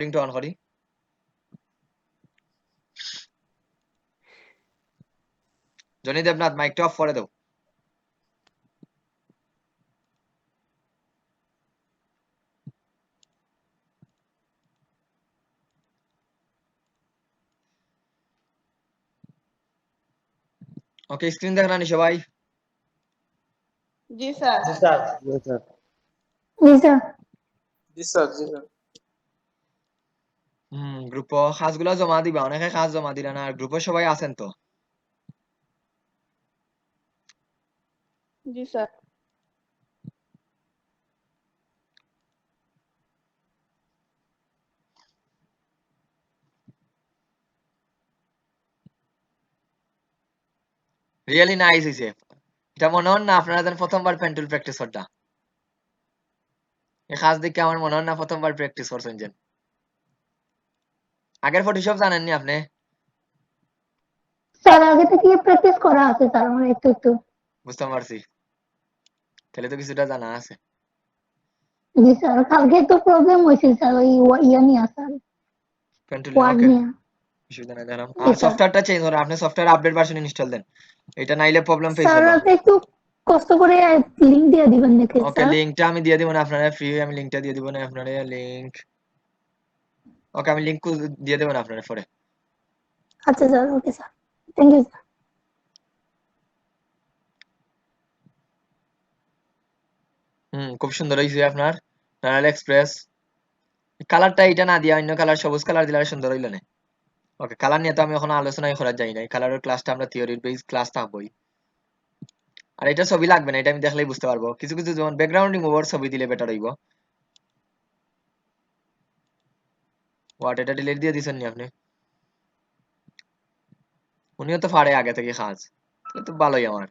রিংটা অন করি। জনি দেবনাথ মাইকটা অফ করে দাও। ওকে, স্ক্রিন দেখেন না সবাই? জি sir. Ji sir. Ji sir. Ji sir. Ji sir. Ji sir. Group কাজগুলো জমা দিবা, অনেকে কাজ জমা দিলা না, আর গ্রুপে সবাই আছেন তো? জি স্যার। রিয়েলি নাইস হইছে। এটা মনে হন না আপনারা যেন প্রথমবার পেন্টুল প্র্যাকটিস করতা? এই কাজ দেখে আমার মনে হন না প্রথমবার প্র্যাকটিস করছেন যেন। আগের ফটোশপ জানেননি আপনি? স্যার আগে থেকে প্র্যাকটিস করা আছে স্যার আমার একটু একটু। বুঝতে পারছি, তাহলে তো কিছুটা জানা আছে। জি স্যার, কালকে একটু প্রবলেম হয়েছে স্যার ওই ইয়া নিয়ে স্যার, পেন্টুল ওয়ার্ড ওকে, নিয়ে। অসুবিধা নাই দাঁড়ান। জি আর স্যার। সফটওয়্যারটা চেঞ্জ করেন, আপনি সফটওয়্যার আপডেট ভার্সন ইনস্টল দেন, এটা নাইলে প্রবলেম ফেস স্যার করবা। আপনি একটু কষ্ট করে লিংক দিয়ে দিবেন দেখে ওকে, স্যার। লিংকটা আমি দিয়ে দিব না আপনারা, ফ্রি আমি লিংকটা দিয়ে দিব না আপনারা, লিংক। ওকে, আমি লিংক দিয়ে দেব না আপনারা পরে। আচ্ছা sir, okay sir, thank you sir. খুব সুন্দর হয়েছে আপনার নারায়ণ এক্সপ্রেস। কালারটা এটা না দিয়া অন্য কালার, সবুজ কালার দিলে আর সুন্দর হইল না। ওকে, কালার নিয়ে তো আমি এখন আলোচনাই করা যাই না, কালারের ক্লাসটা আমরা থিওরির বেস ক্লাস থাকবোই। আর এটা ছবি লাগবে না, এটা আমি দেখলেই বুঝতে পারবো। কিছু কিছু যেমন ব্যাকগ্রাউন্ড রিমুভার ছবি দিলে বেটার হইব। হোয়াট, এটা ডিলিট দিয়ে দিছেন নি আপনি? উনিও তো পারে আগে থেকে কাজ, তাহলে তো ভালোই আমার।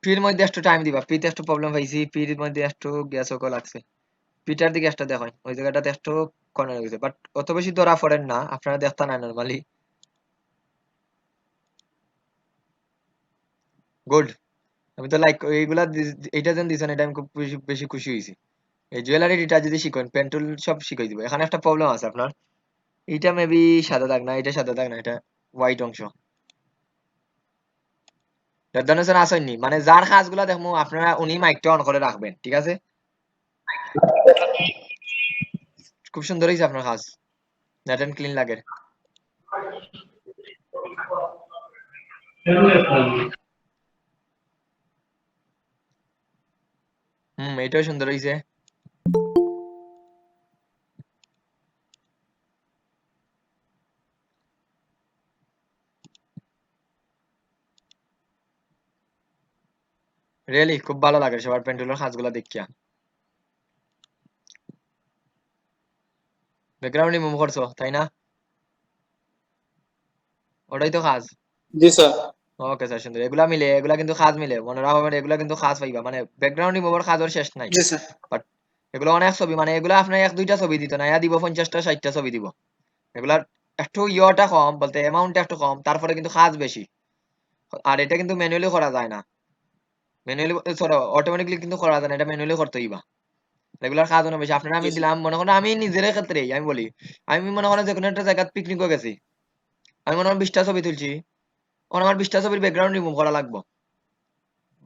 পির মধ্যে একটু টাইম দিবা, পিতে একটু প্রবলেম পাইছি, পির মধ্যে একটু গ্যাস ওকে লাগছে। পিটার দিকে একটা দেখেন, ওই জায়গাটাতে একটু কর্নার গেছে, বাট অত বেশি ধরা পড়েন না, আপনারা দেখতে না নর্মালি। গুড। আমি তো লাইক এইগুলা এইটা যেন দিছেন, এটা আমি খুব বেশি বেশি খুশি হয়েছি। এই জুয়েলারি ডিটা যদি শিখেন, পেন্টুল সব শিখাই দিব। এখানে একটা প্রবলেম আছে আপনার, এইটা মেবি সাদা দাগ না, এটা সাদা দাগ না, এটা হোয়াইট অংশ। দেদানসেন আসেননি, মানে যার কাজগুলা দেখবো আপনারা উনি মাইকটা অন করে রাখবেন, ঠিক আছে? খুব সুন্দর হয়েছে আপনার কাজ, নেট এন্ড ক্লিন লাগে। এটাও সুন্দর হয়েছে। রিয়েলি খুব ভালো লাগে সবার পেন্টুলের কাজগুলা দেখিয়া। ব্যাকগ্রাউন্ড রিমুভ করছো তাই না? ওটাই তো কাজ। জি স্যার। ওকে স্যার, সুন্দর। এগুলা মিলে, এগুলা কিন্তু কাজ মিলে, মনে রাখবেন এগুলা কিন্তু কাজ পাইবা, মানে ব্যাকগ্রাউন্ড রিমুভার কাজের শেষ নাই। জি স্যার। বাট এগুলো অনেক ছবি, মানে এগুলা আপনার এক দুইটা ছবি দিত না, ইয়া দিব 50টা 60টা ছবি দিব। এগুলার একটু ইয়েটা কম, বলতে অ্যামাউন্টটা একটু কম, তারপরে কিন্তু কাজ বেশি। আর এটা কিন্তু ম্যানুয়ালি করা যায় না, ম্যানুয়ালি সরি অটোমেটিকলি কিন্তু করা যায় না, এটা ম্যানুয়ালি করতে হইবা। রেগুলার কাজ অনেক বেশি। আপনারা আমি জি স্যার। দিলাম, মনে করেন আমি নিজের ক্ষেত্রেই আমি বলি, আমি মনে করেন যে কোনো একটা জায়গায় পিকনিকও গেছি, আমি মনে করেন 20টা ছবি তুলছি, এখন আমার 20টা ছবির ব্যাকগ্রাউন্ড রিমুভ করা লাগবে,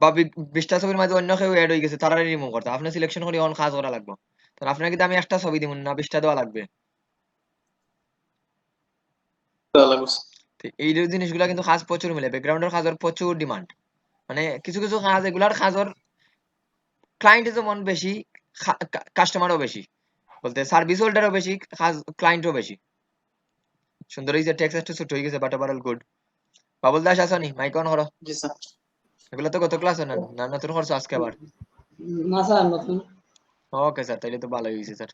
বা 20টা ছবির মাঝে অন্য কেউ অ্যাড হয়ে গেছে, তারা রিমুভ করতে আপনি সিলেকশন করে অন কাজ করা লাগবে। তাহলে আপনার কিন্তু আমি একটা ছবি দিব না, 20টা দেওয়া লাগবে। তো এই জিনিসগুলো কিন্তু কাজ প্রচুর মিলে, ব্যাকগ্রাউন্ডের কাজের প্রচুর ডিমান্ড। মানে কিছু কিছু কাজ এগুলার কাজের ক্লায়েন্ট যেমন বেশি, কাস্টমারও বেশি, বলতে সার্ভিস হোল্ডারও বেশি, কাজ ক্লায়েন্টও বেশি। সুন্দর হয়েছে, টেক্সট একটু ছোট হয়ে গেছে, but overall good. Babul Das আসনি, মাইক অন করো। জি স্যার। এগুলো তো গত ক্লাস না, না নতুন করছো আজকে আবার? না স্যার, নতুন। ওকে স্যার, তাইলে তো ভালোই হয়েছে স্যার।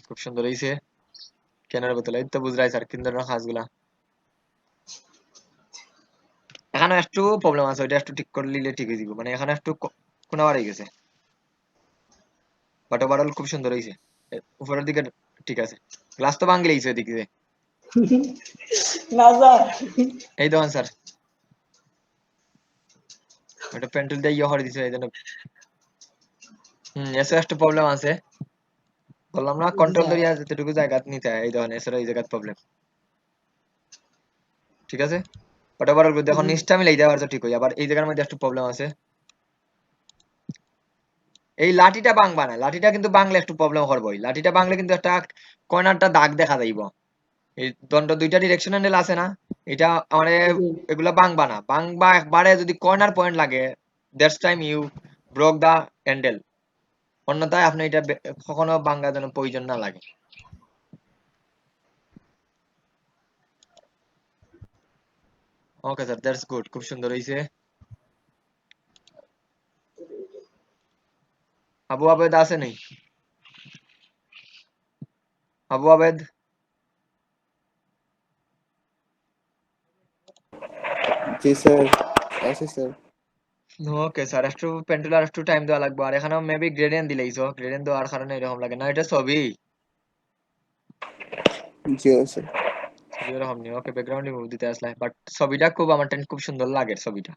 খুব সুন্দর হয়েছে। কেনার বোতল এই তো বুঝলাই স্যার, কিন্তু কাজগুলা এখানে একটু প্রবলেম আছে, ওইটা একটু ঠিক করে নিলে ঠিক হয়ে যাব, মানে এখানে একটু কোনা বাড়ি গেছে, বাট ওভারঅল খুব সুন্দর হয়েছে। উপরের দিকে ঠিক আছে গ্লাস তো ভাঙলে ইসে দিকে না স্যার এই দেখুন স্যার ওটা পেন্টুল দিয়ে ইয়ে করে দিছে এই জন্য এসে একটা প্রবলেম আছে বললাম না কন্ট্রোল ধরিয়া যতটুকু জায়গা নিতে হয় এই দেখুন এসে এই জায়গার প্রবলেম ঠিক আছে ওটা বড় করে দেখুন নিচটা মিলাই দেওয়ার তো ঠিক হই আবার এই জায়গার মধ্যে একটু প্রবলেম আছে এই লাঠিটা ভাঙবা না লাঠিটা কিন্তু ভাঙলে একটু প্রবলেম করবো লাঠিটা ভাঙলে কিন্তু একটা কর্নারটা দাগ দেখা যাইব এই দণ্ড দুইটা ডিরেকশন হ্যান্ডেল আছে না এটা মানে এগুলা ভাঙবা না ভাঙবা একবারে যদি কর্নার পয়েন্ট লাগে that's time you broke the handle অন্যথায় আপনি এটা কখনো ভাঙার জন্য প্রয়োজন না লাগে ওকে স্যার দ্যাটস গুড খুব সুন্দর হইছে আবু আবেদ আছে নেই আবু আবেদ জি স্যার আছে স্যার ওকে স্যার একটু পেন্টুল আর একটু টাইম দেওয়া লাগবে আর এখানে মেবি গ্রেডিয়েন্ট দিলেইছো গ্রেডিয়েন্ট দেওয়ার কারণে এরকম লাগে না এটা ছবি জি স্যার ছবি এরকম নেই ওকে ব্যাকগ্রাউন্ড রিমুভ দিতে আসলে বাট ছবিটা খুব আমার খুব সুন্দর লাগে ছবিটা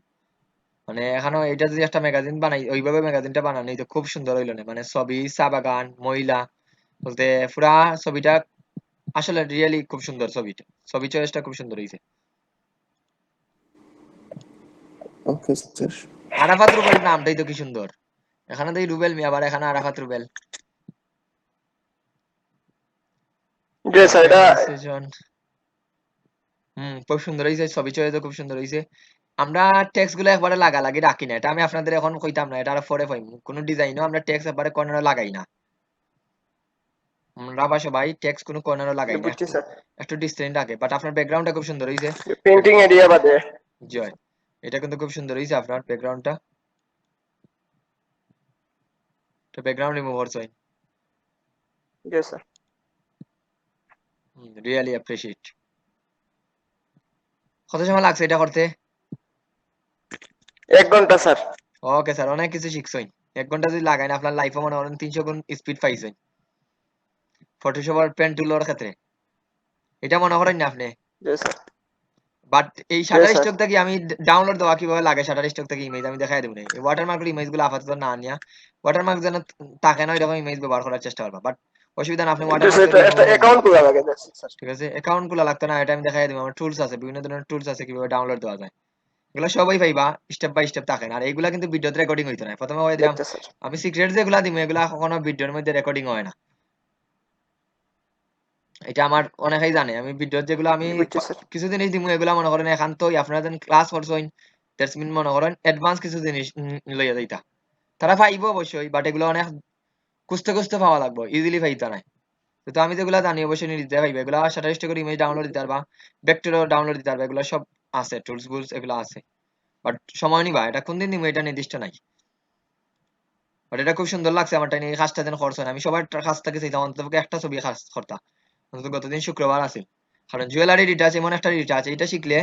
মানে এখানে এটা যদি একটা ম্যাগাজিন বানাই ওইভাবে ম্যাগাজিনটা বানানি তো খুব সুন্দর হইলো না মানে ছবি চা বাগান মহিলা বলতে পুরা ছবিটা আসলে রিয়েলি খুব সুন্দর ছবিটা ছবি চয়েসটা খুব সুন্দর হয়েছে ওকে স্যার আরাফাত রুবেল নামটাই তো কি সুন্দর এখানে তো এই রুবেল মিয়া আবার এখানে আরাফাত রুবেল জি স্যার এটা খুব সুন্দর হয়েছে ছবি চয়েস খুব সুন্দর হয়েছে আমরা টেক্সট গুলো একবারে লাগালাগি রাখি না এটা আমি আপনাদের এখন কইতাম না এটা আর পরে পাইম কোনো ডিজাইনও আমরা টেক্সট একবারে কর্নারে লাগাই না আমরা বা সবাই টেক্সট কোনো কর্নারে লাগাই না বুঝছি স্যার একটু ডিস্টেন্স রাখে বাট আপনার ব্যাকগ্রাউন্ডটা খুব সুন্দর হয়েছে পেইন্টিং এরিয়া বাদে জয় এটা কিন্তু খুব সুন্দর হয়েছে আপনার ব্যাকগ্রাউন্ডটা তো ব্যাকগ্রাউন্ড রিমুভ করছো জি স্যার রিয়েলি অ্যাপ্রিশিয়েট কত সময় লাগছে এটা করতে 1 ঘন্টা স্যার ওকে স্যার অনেক কিছু শিখছই 1 ঘন্টা যদি লাগাই না আপনার লাইফে মনে করেন 300 গুণ স্পিড পাইছেন ফটোশপ আর পেন টুলের ক্ষেত্রে এটা মনে করেন না আপনি জি স্যার বাট এই শাটার স্যার স্টক থেকে আমি ডাউনলোড দেওয়া কিভাবে লাগে শাটার স্টক থেকে ইমেজ আমি দেখাই দেবো না এই ওয়াটারমার্কের ইমেজ গুলো আপাতত না নিয়া ওয়াটারমার্ক যেন থাকে না এরকম ইমেজ ব্যবহার করার চেষ্টা করবা বাট অসুবিধা না আপনি এটা একটা অ্যাকাউন্ট খোলা লাগে স্যার ঠিক আছে অ্যাকাউন্ট গুলো লাগতো না এটা আমি দেখাই দেবো আমার টুলস আছে বিভিন্ন ধরনের টুলস আছে কিভাবে ডাউনলোড দেওয়া যায় এগুলো সবাই পাইবা স্টেপ বাই স্টেপ থাকে না আর এগুলা কিন্তু ভিডিওতে রেকর্ডিং হইতো না প্রথমে হয়ে দিলাম দেখতে স্যার আমি সিক্রেট যেগুলা দিব এগুলা কখনো ভিডিওর মধ্যে রেকর্ডিং হয় না এটা আমার অনেকেই জানে আমি ভিডিওর যেগুলো আমি বুঝছি স্যার কিছু জিনিস দিব এগুলা মনে করেন একান্তই আপনারা যেন ক্লাস করছেন দ্যাটস মিন মনে করেন অ্যাডভান্স কিছু জিনিস লইয়া যাইতা তারা পাইবো অবশ্যই বাট এগুলো অনেক খুঁজতে খুঁজতে পাওয়া লাগবে ইজিলি পাইতা নাই তো আমি যেগুলো জানি অবশ্যই নিতে পাইবে এগুলো সাতাশটা করে ইমেজ ডাউনলোড দিতে পারবা ভেক্টরও ডাউনলোড দিতে পারবা এগুলো সব আছে টুলস বুলস এগুলো আছে বাট সময় নিবা এটা কোন দিন নিবো এটা নির্দিষ্ট নাই বাট এটা খুব সুন্দর লাগছে আমার টাইম এই কাজটা যেন খরচ হয় না। আমি সবার কাছ থেকে চাইতাম অন্তত একটা ছবি কাজ করতাম অন্তত গতদিন শুক্রবার আছে কারণ জুয়েলারি ডিটাচ এমন একটা ডিটাচ এটা শিখলে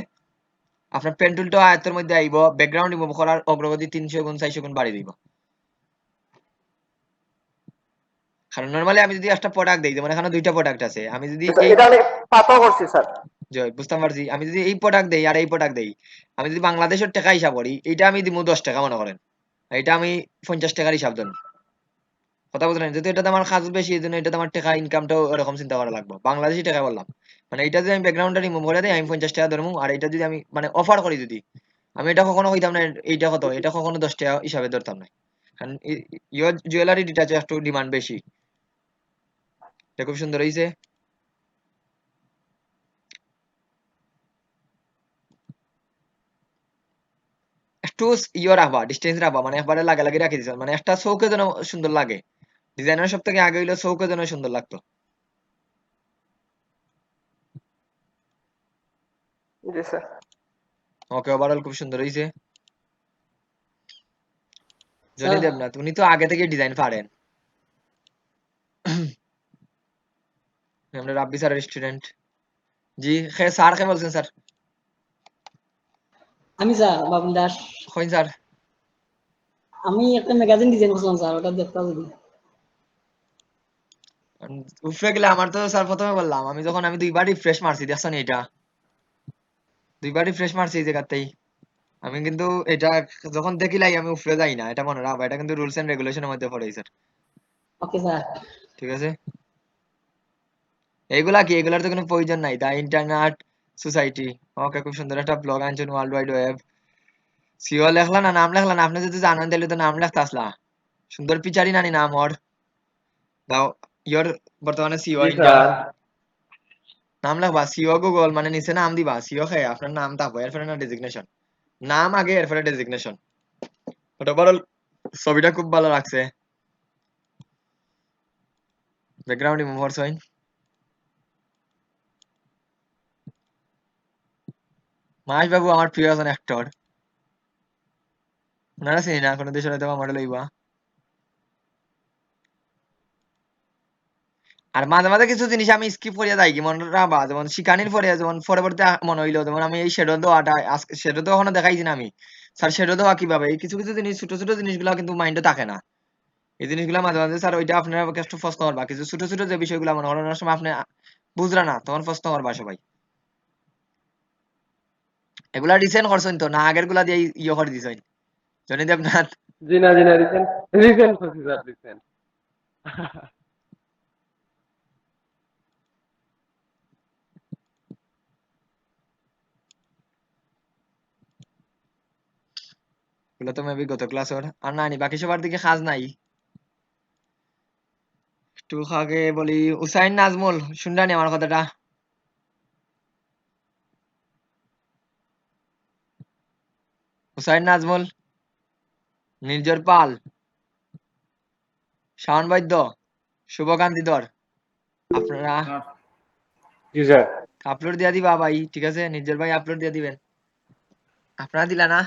আপনার পেন টুলটা আয়ত্তের মধ্যে আইব ব্যাকগ্রাউন্ড রিমুভ করার অগ্রগতি 300 গুণ 400 গুণ বাড়িয়ে দিব কারণ নরমালি আমি যদি একটা প্রোডাক্ট দেই যেমন এখানে দুইটা প্রোডাক্ট আছে আমি যদি এই এটা অনেক পাতা করছি স্যার জয় বুঝতে পারছি আমি যদি এই প্রোডাক্ট দেই আর এই প্রোডাক্ট দেই আমি যদি বাংলাদেশের টাকা হিসাব করি এটা আমি দিব 10 টাকা মনে করেন এটা আমি 50 টাকার হিসাব দেন কথা বুঝলেন যেহেতু এটাতে আমার কাজ বেশি এই জন্য এটাতে আমার টাকা ইনকামটাও এরকম চিন্তা করা লাগবে বাংলাদেশি টাকা বললাম মানে এটা যদি আমি ব্যাকগ্রাউন্ডটা রিমুভ করে দিই আমি 50 টাকা ধরবো আর এটা যদি আমি মানে অফার করি যদি আমি এটা কখনো কইতাম না এইটা কত এটা কখনো 10 টাকা হিসাবে ধরতাম না কারণ ইয়োর জুয়েলারি ডিটাচে একটু ডিমান্ড বেশি এটা খুব সুন্দর হয়েছে একটু ইয়ে রাখবা ডিস্টেন্স রাখবা মানে একবারে লাগালাগি রাখি দিছ মানে একটা চৌকে যেন সুন্দর লাগে ডিজাইনার সব থেকে আগে হইলো চৌকে যেন সুন্দর লাগতো জি স্যার ওকে ওভারঅল খুব সুন্দর হয়েছে জনি স্যার দেবনাথ উনি তো আগে থেকে ডিজাইন পারেন আমরা রাব্বি স্যারের স্টুডেন্ট জি স্যার কে বলছেন স্যার আমি sir Babul Das coin sir আমি একটা ম্যাগাজিন ডিজাইন করছিলাম স্যার ওটা দেখতে যদি উপরে গেলে আমার তো স্যার প্রথমে বললাম আমি যখন আমি দুইবার রিফ্রেশ মারছি দেখছেন এটা দুইবার রিফ্রেশ মারছি এই জায়গাতেই আমি কিন্তু এটা যখন দেখিলাই আমি উপরে যাই না এটা মনে রাখবা এটা কিন্তু রুলস এন্ড রেগুলেশনের মধ্যে পড়ে স্যার ওকে স্যার ঠিক আছে এইগুলা কি এগুলার তো কোনো প্রয়োজন নাই দা ইন্টারনেট সোসাইটি ওকে খুব সুন্দর একটা ব্লগ আনছেন ওয়ার্ল্ড ওয়াইড ওয়েব সিও লেখলা না নাম লেখলা না আপনি যদি জানেন তাহলে তো নাম লেখতে আসলা সুন্দর পিচারি নানি নাম ওর দাও ইয়োর বর্তমানে সিও জি ইন্টার স্যার নাম লেখবা সিও গুগল মানে নিচে নাম দিবা সিও খে আপনার নাম থাকবো এরপরে না ডেজিগনেশন নাম আগে এরপরে ডেজিগনেশন ওটা বড় ছবিটা খুব ভালো লাগছে ব্যাকগ্রাউন্ড রিমুভার সইন মাস বাবু আমার প্রিয় একজন অ্যাক্টর ওনারা চিনি না কোনো দেশের হয়তো মডেল হইবা আর মাঝে মাঝে কিছু জিনিস আমি স্কিপ করিয়া যাই কি মনে রাখবা যেমন শিকানির পরে যেমন পরবর্তী মনে হইলো যেমন আমি এই শেডো দেওয়াটা আজকে শেডো দেওয়া এখনো দেখাইছি না আমি স্যার শেডো দেওয়া কিভাবে এই কিছু কিছু জিনিস ছোট ছোট জিনিসগুলো কিন্তু মাইন্ডে থাকে না এই জিনিসগুলো মাঝে মাঝে স্যার ওইটা আপনারা একটু প্রশ্ন করবা কিছু ছোট ছোট যে বিষয়গুলো মনে করেন অনেক সময় আপনি বুঝরা না তখন প্রশ্ন করবা সবাই এগুলা রিসেন্ট করছেন তো না আগের গুলা দিয়ে ইয়ে করে দিছেন জনি দেবনাথ জি না রিসেন্ট রিসেন্ট করছি স্যার রিসেন্ট এগুলো তো মেবি গত ক্লাস ওর আর না বাকি সবার দিকে কাজ নাই একটু আগে বলি উসাইন নাজমুল শুনরানি আমার কথাটা হুসাইন নাজমুল নির্জর পাল শাওন বৈদ্য শুভকান্তি ধর আপনারা জি স্যার আপলোড দিয়া দিবা ভাই ঠিক আছে নির্জর ভাই আপলোড দিয়া দিবেন আপনারা দিলা না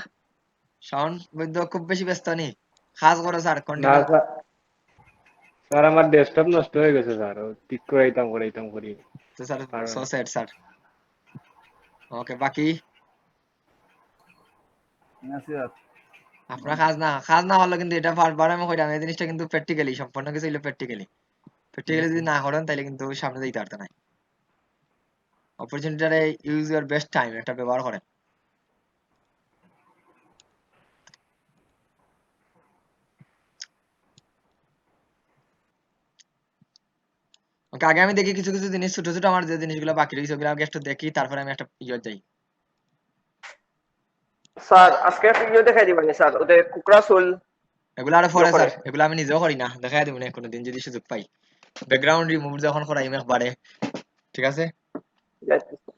শাওন বৈদ্য খুব বেশি ব্যস্ত নি কাজ করো স্যার না কন্টিনিউ স্যার স্যার আমার ডেস্কটপ নষ্ট হয়ে গেছে স্যার ঠিক করাইতাম করি তো স্যার আর সো স্যাড স্যার ওকে বাকি আপনার কাজ না হলো কিন্তু এটা বারবার আমি কইরাম এই জিনিসটা কিন্তু প্র্যাকটিক্যালি সম্পূর্ণ কিছু হইলো প্র্যাকটিক্যালি যদি না করেন তাহলে কিন্তু সামনে যাইতে পারতে না অপরচুনিটিটারে ইউজ ইউর বেস্ট টাইম এটা ব্যবহার করেন ওকে আগে আমি দেখি কিছু কিছু জিনিস ছোট ছোট আমার যে জিনিসগুলো বাকি রয়েছে ওগুলো আগে একটু দেখি তারপরে আমি একটা ইয়ে যাই স্যার আজকে একটা ভিডিও দেখাই দিবেন স্যার ওদের কুকরা সোল এগুলো আরো পরে ইয়ে করে। স্যার এগুলো আমি নিজেও করি না দেখাই দেবো না কোনোদিন যদি সুযোগ পাই ব্যাকগ্রাউন্ড রিমুভ যখন করাই একবারে ঠিক আছে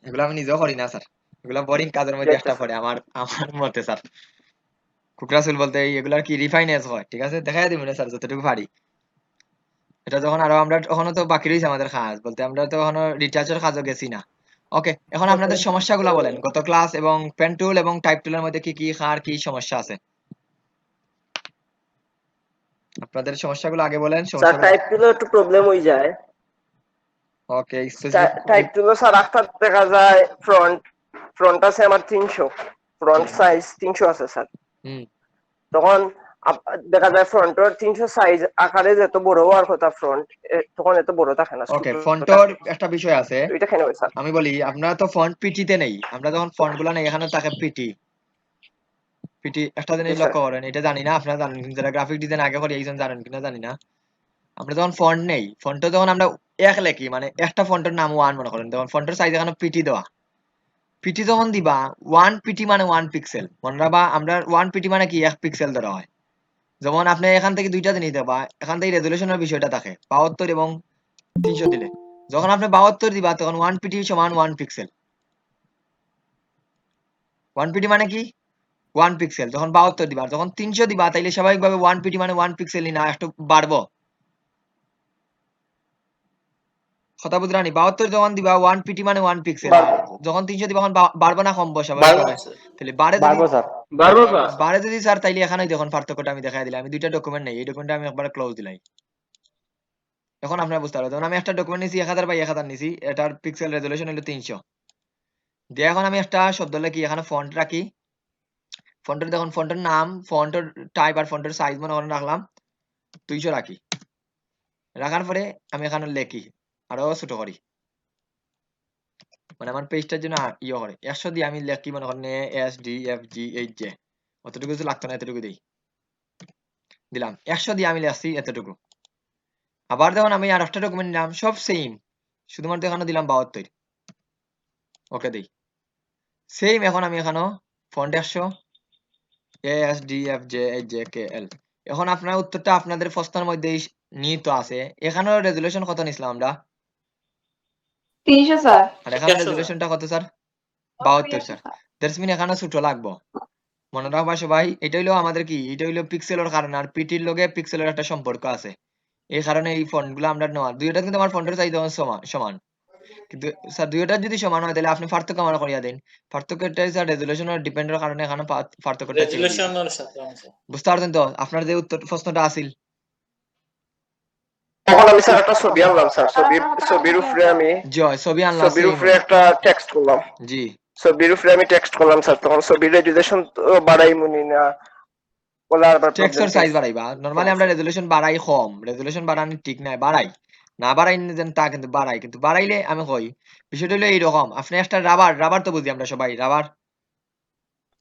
এগুলো আমি নিজেও করি না স্যার এগুলো বোরিং কাজের মধ্যে একটা পড়ে আমার আমার মতে স্যার কুকরাসুল বলতে এগুলার কি রিফাইনেন্স হয় ঠিক আছে দেখাই দিবেন স্যার যতটুকু পারি এটা যখন আরো আমরা এখনো তো বাকি রয়েছে আমাদের কাজ বলতে আমরা তো এখনো রিটার্চের কাজও গেছি না ওকে এখন আপনাদের সমস্যাগুলো বলেন গত ক্লাস এবং পেন টুল এবং টাইপ টুলের মধ্যে কি কি কার কি সমস্যা আছে আপনাদের সমস্যাগুলো আগে বলেন স্যার সমস্যাগুলো টাইপ টুলে একটু প্রবলেম হয়ে যায় ওকে স্পেসিফিক টাইপ টুলে স্যার একটা দেখা যায় ফ্রন্ট আছে আমার 300 ফ্রন্ট সাইজ 300 আছে স্যার হুম তখন দেখা যায় ফ্রন্টের 300 সাইজ আকারে যত বড় হওয়ার কথা ফ্রন্ট তখন এত বড় থাকে না ওকে ফন্টর একটা বিষয় আছে এটা কেন হয় স্যার আমি বলি আপনারা তো ফন্ট পিটিতে নেই আমরা যখন ফন্ট গুলা নেই এখানে থাকে পিটি পিটি একটা জিনিস জি, স্যার। লক্ষ্য করেন এটা জানি না আপনারা জানেন কিন্তু যারা গ্রাফিক ডিজাইন আগে করে এইজন জানেন কিনা জানি না আমরা যখন ফন্ট নেই ফন্টে যখন আমরা এক লেখি মানে একটা ফন্টের নাম ওয়ান মনে করেন তখন ফন্টের সাইজ এখানে পিটি দেওয়া পিটি যখন দিবা 1 পিটি মানে 1 পিক্সেল মনে রাখবা আমরা 1 পিটি মানে কি 1 পিক্সেল ধরা হয় যেমন আপনি এখান থেকে দুইটা জিনিস দেবা এখান থেকে রেজুলেশনের বিষয়টা থাকে 72 এবং 300 দিলে যখন আপনি 72 দিবা তখন 1 পিটি সমান 1 পিক্সেল 1 পিটি মানে কি 1 পিক্সেল যখন 72 দিবা আর যখন 300 দিবা তাইলে স্বাভাবিকভাবে 1 পিটি মানে 1 পিক্সেলই না একটু বাড়বো কথা বুঝরানি 72 যখন দিবা 1 পিটি মানে 1 পিক্সেল যখন 300 দিবা তখন বাড়বো না কমবো স্বাভাবিকভাবে তাহলে বাড়ে যদি বাড়বো স্যার বাড়বো স্যার বাড়ে যদি স্যার তাইলে এখানেই দেখুন পার্থক্যটা আমি দেখাই দিলাম আমি দুইটা ডকুমেন্ট নেই এই ডকুমেন্টটা আমি একবার ক্লোজ দিলাই এখন আপনারা বুঝতে পারবেন যখন আমি একটা ডকুমেন্ট নিছি 1000 বাই 1000 নিছি এটার পিক্সেল রেজুলেশন হলো 300 দিয়ে এখন আমি একটা শব্দ লিখি এখানে ফন্ট রাখি ফন্টের দেখুন ফন্টের নাম ফন্টের টাইপ আর ফন্টের সাইজ মনে করেন রাখলাম 200 রাখি রাখার পরে আমি এখানে লেখি আরো ছোট করি, মানে আমার পেজটার জন্য ইয়ে করে 100 দিয়ে আমি লেখি মনে করেন ASDFGHJ, অতটুকু কিছু লাগতো না, এতটুকু দিই, দিলাম 100 দিয়ে আমি লেখছি এতটুকু। আবার যখন আমি আর একটা ডকুমেন্ট নিলাম সব সেম, শুধুমাত্র এখানে দিলাম 72, ওকে দিই সেম। এখন আমি এখানে ফন্ট 100 ASDFGHJKL। এখন আপনার উত্তরটা আপনাদের প্রশ্নের মধ্যে নিহিত আছে। এখানেও রেজুলেশন কত নিছিলাম আমরা? 300 স্যার। আর এখানে রেজুলেশনটা কত স্যার? 72 স্যার। দ্যাটস মিন এখানে ছোট লাগবো। মনে রাখবা সবাই, এটা হইলো আমাদের কি, এটা হইলো পিক্সেলের কারণে, আর পিটির লগে পিক্সেলের একটা সম্পর্ক আছে, এই কারণে এই ফন্ট গুলো আমরা নেওয়া। দুইটা কিন্তু আমার ফন্টের চাইতে সমান, কিন্তু স্যার দুইটা যদি সমান হয় তাহলে আপনি পার্থক্য আমার করিয়া দেন। পার্থক্যটা স্যার রেজুলেশনের ডিপেন্ডের কারণে এখানে পার্থক্যটা চেঞ্জ হইছে। বুঝতে পারছেন তো আপনার যে উত্তর প্রশ্নটা আছিল? তখন আমি স্যার একটা ছবি আনলাম স্যার, ছবির উপরে আমি জয় ছবি আনলাম, ছবির উপরে একটা টেক্সট করলাম। জি ছবির উপরে আমি টেক্সট করলাম স্যার, তখন ছবির রেজুলেশন তো বাড়াই মনি না বলে আবার টেক্সটের সাইজ বাড়াইবা। নরমালি আমরা রেজুলেশন বাড়াই কম, রেজুলেশন বাড়ানো ঠিক নাই, বাড়াই না, বাড়াই যেন তা কিন্তু বাড়াই, কিন্তু বাড়াইলে আমি কই বিষয়টা হলো এইরকম, আপনি একটা রাবার তো বুঝি আমরা সবাই, রাবার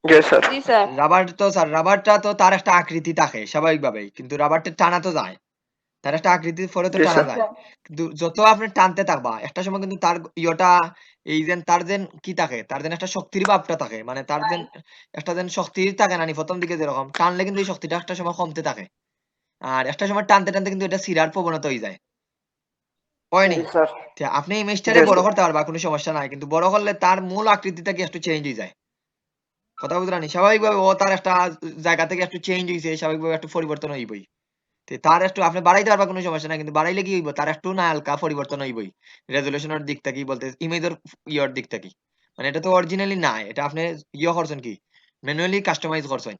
জি স্যার। জি স্যার। রাবার তো স্যার, রাবারটা তো তার একটা আকৃতি থাকে স্বাভাবিকভাবেই, কিন্তু রাবারটা টানা তো যায়, তার একটা আকৃতির পরে তো জি টানা স্যার। যায়, কিন্তু যত আপনি টানতে থাকবা একটা সময় কিন্তু তার ইয়েটা, এই যেন তার যেন কি থাকে, তার যেন একটা শক্তির ভাবটা থাকে, মানে তার যেন একটা যেন শক্তি থাকে না, প্রথম দিকে যেরকম টানলে কিন্তু এই শক্তিটা একটা সময় কমতে থাকে, আর একটা সময় টানতে টানতে কিন্তু এটা সিরার প্রবণতা হয়ে যায়, হয়নি? জি স্যার। আপনি এই মেশটারে জি বড় স্যার। করতে পারবা, কোনো সমস্যা নাই, কিন্তু বড় করলে তার মূল আকৃতিটা কি একটু চেঞ্জ হয়ে যায়, কথা বুঝলানি? স্বাভাবিকভাবে ও তার একটা জায়গা থেকে একটু চেঞ্জ হয়েছে, স্বাভাবিকভাবে একটু পরিবর্তন হইবই, তার একটু আপনি বাড়াইতে পারবা, কোনো সমস্যা নাই, কিন্তু বাড়াইলে কি হইব, তার একটু না হালকা পরিবর্তন হইবই রেজুলেশনের দিক থেকে, বলতে ইমেজের ইয়ার দিক থেকে, মানে এটা তো অরিজিনালি নাই, এটা আপনি ইয়ে করছেন কি ম্যানুয়ালি কাস্টমাইজ করছেন।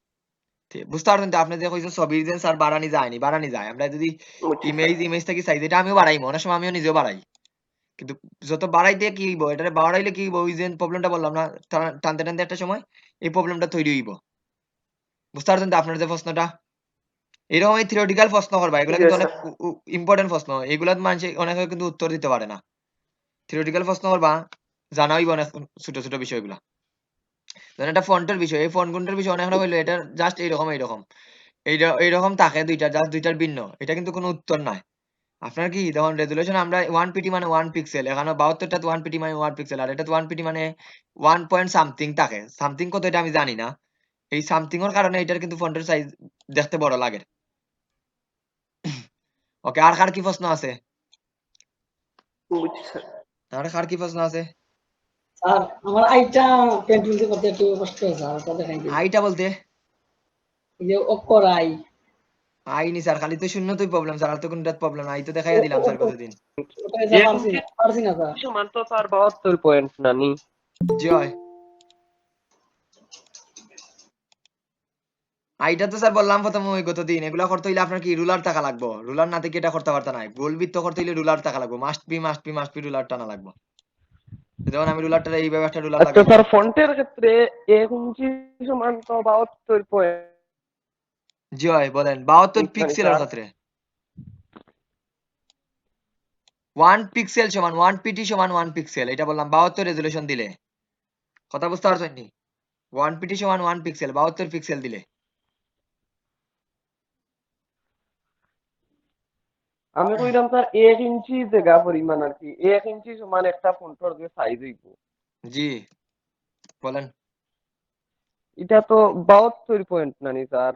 বুঝতে পারছেন তো? আপনি যে কইছেন ছবির যে স্যার বাড়ানি যায়নি, বাড়ানি যায়, আমরা যদি বুঝছি স্যার। ইমেজ থেকে সাইজ, এটা আমিও বাড়াইবো, অনেক সময় আমিও নিজেও বাড়াই, কিন্তু যত বাড়াই দিয়ে কি হইব, এটা বাড়াইলে কি হইব, ওই যে প্রবলেমটা বললাম না, টানতে টানতে একটা সময় এই প্রবলেমটা তৈরি হইব। বুঝতে পারছেন তো আপনার যে প্রশ্নটা? এরকম এই থিওরিটিক্যাল প্রশ্ন করবা, এগুলো জি কিন্তু অনেক স্যার। ইম্পর্টেন্ট প্রশ্ন, এগুলা মানুষ অনেকে কিন্তু উত্তর দিতে পারে না। থিওরিটিক্যাল প্রশ্ন করবা, জানা হইব অনেক ছোট ছোট বিষয়গুলা। ধরেন একটা ফন্টের বিষয়, এই ফন্ট গুণটার বিষয় অনেক হইলো, এটা জাস্ট এইরকম এইরকম থাকে দুইটা, জাস্ট দুইটার ভিন্ন, এটা কিন্তু কোনো উত্তর নাই। আপনার কি দেখুন রেজুলেশন আমরা 1 পিটি মানে 1 পিক্সেল, এখানে 72টা 1 পিটি মানে 1 পিক্সেল, আর এটা 1 পিটি মানে 1 পয়েন্ট সামথিং থাকে, সামথিং কত এটা আমি জানি না, এই সামথিং এর কারণে এটার কিন্তু ফন্টের সাইজ দেখতে বড় লাগে। ওকে, আর কার কি প্রশ্ন আছে? বুঝছি স্যার। আর কার কি প্রশ্ন আছে? স্যার আমার আইটা পেন্টিং করতে একটু কষ্ট হয় স্যার, ওটা দেখাই দিন। আইটা বলতে এই যে অক্ষর আই, আই নি স্যার, খালি তো শূন্য তুই প্রবলেম স্যার, আর তো কোনটা প্রবলেম নাই, তো দেখাইয়া দিলাম স্যার কতদিন। ওটা স্যার পারছি না স্যার। সমান তো স্যার 72 পয়েন্ট নানি। জয় আইটা তো স্যার বললাম প্রথম ওই গতদিন, এগুলা করতে হইলে আপনার কি রুলার টাকা লাগবে, রুলার না থেকে এটা করতে পারতা নাই, গোল বৃত্ত করতে হইলে রুলার টাকা লাগবে, মাস্ট বি রুলার টানা লাগবে। যেমন আমি রুলারটা এইভাবে একটা রুলার আচ্ছা লাগাই, স্যার, ফন্টের ক্ষেত্রে 1 ইঞ্চি সমান তো 72 পয়েন্ট জয় বলেন 72 নানি পিক্সেলের স্যার। ক্ষেত্রে 1 পিক্সেল সমান 1 পিটি সমান 1 পিক্সেল, এটা বললাম 72 রেজুলেশন দিলে, কথা বুঝতে পারছেন নি? 1 পিটি সমান 1 পিক্সেল 72 পিক্সেল দিলে। আমি কইলাম স্যার 1 ইঞ্চি জায়গা পরিমাণ আর কি, 1 ইঞ্চি সমান একটা ফন্টর যে সাইজ হইব, জি বলেন। এটা তো 72 পয়েন্ট নানি স্যার।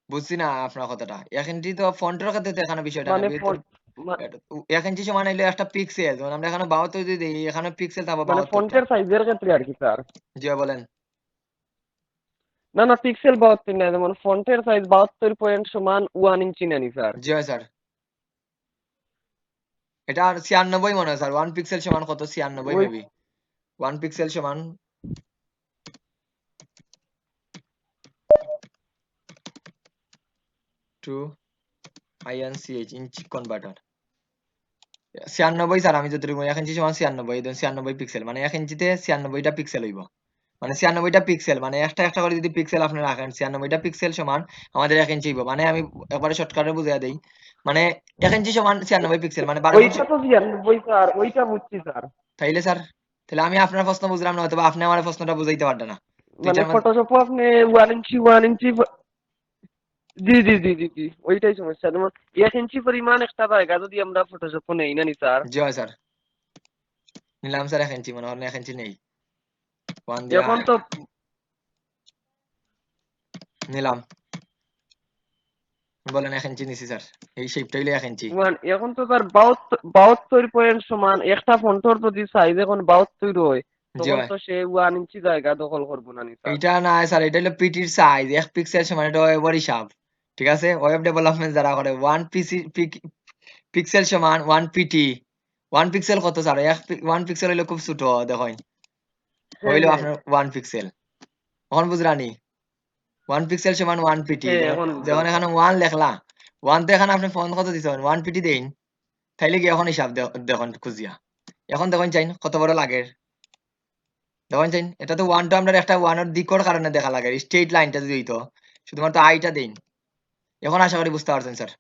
বুঝছি না আপনার কথাটা, 1 ইঞ্চি তো ফন্টের ক্ষেত্রে তো এখানে বিষয়টা না, মানে তো 1 ইঞ্চি সমান হইলে একটা পিক্সেল, যখন আমরা এখানে 72 যদি দিই, এখানে পিক্সেল থাকবে মানে 72টা। ফন্টের সাইজের ক্ষেত্রে আর কি স্যার। জি বলেন। না না, পিক্সেল 72 না, যেমন ফন্টের সাইজ 72 পয়েন্ট সমান 1 ইঞ্চি নানি স্যার। জি স্যার, এটা 96 মনে হয় স্যার, 1 পিক্সেল সমান কত, 96 ওই মেবি, 1 পিক্সেল সমান 2 INCH ইঞ্চি কনভার্টার 96 স্যার, আমি যতটুকু 1 ইঞ্চি সমান 96, 96 পিক্সেল, মানে 1 ইঞ্চিতে 96টা পিক্সেল হইব, মানে 96টা পিক্সেল, মানে একটা একটা করে যদি পিক্সেল আপনি রাখেন, 96টা পিক্সেল সমান আমাদের 1 ইঞ্চি হইব, মানে আমি একবারে শর্টকাটে বুঝাইয়া দেই, মানে 1 ইঞ্চি সমান 96 পিক্সেল মানে 12 ফুট। ওইটা তো 96 স্যার, ওইটা বুঝছি স্যার। তাইলে স্যার, তাহলে আমি আপনার প্রশ্ন বুঝলাম না, অথবা আপনি আমার প্রশ্নটা বুঝাইতে পারবেন না। তো মানে এটার মধ্যে ফটোশপে আপনি 1 ইঞ্চি জি, ওইটাই সমস্যা। যেমন 1 ইঞ্চি পরিমাণ একটা জায়গা যদি আমরা ফটোশপে নেই না নি স্যার, জি হয় স্যার, নিলাম স্যার 1 ইঞ্চি, মনে করেন 1 ইঞ্চি নেই, 1 দিয়া এখন তো নিলাম, বলেন 1 ইঞ্চি নিছি স্যার, এই শেপটা হইলে 1 ইঞ্চি। এখন তো স্যার 72 পয়েন্ট সমান একটা ফন্টর যদি সাইজ এখন 72 হয়, জি তখন হয়, তো সে 1 ইঞ্চি জায়গা দখল করবো না নি স্যার। এইটা না স্যার, এটা হলো পিটির সাইজ, 1 পিক্সেল সমান, এটা ওয়েবের হিসাব। ঠিক আছে, ওয়েব ডেভেলপমেন্ট যারা করে 1 পিক্সেল সমান 1 পিটি। 1 পিক্সেল কত স্যার? 1 পিক্সেল হইলো খুব ছোট, দেখেন হ্যাঁ হইলো হ্যাঁ আপনার 1 পিক্সেল। এখন বুঝরানি 1 পিক্সেল সমান 1 পিটি, হ্যাঁ, যেমন এখন যেমন বুঝলাম স্যার। এখানে 1 লেখলা, 1 তো এখানে আপনি ফোন কত দিছেন 1 পিটি দেন, তাইলে কি এখন হিসাব দেখুন খুঁজিয়া, এখন দেখুন চাইন কত বড় লাগে, দেখুন চাইন এটা তো 1 টা আমরা একটা 1 এর দিকর কারণে দেখা লাগে, স্ট্রেট লাইনটা যদি হইতো, শুধুমাত্র আইটা দেন। এখন আশা করি বুঝতে পারছেন স্যার,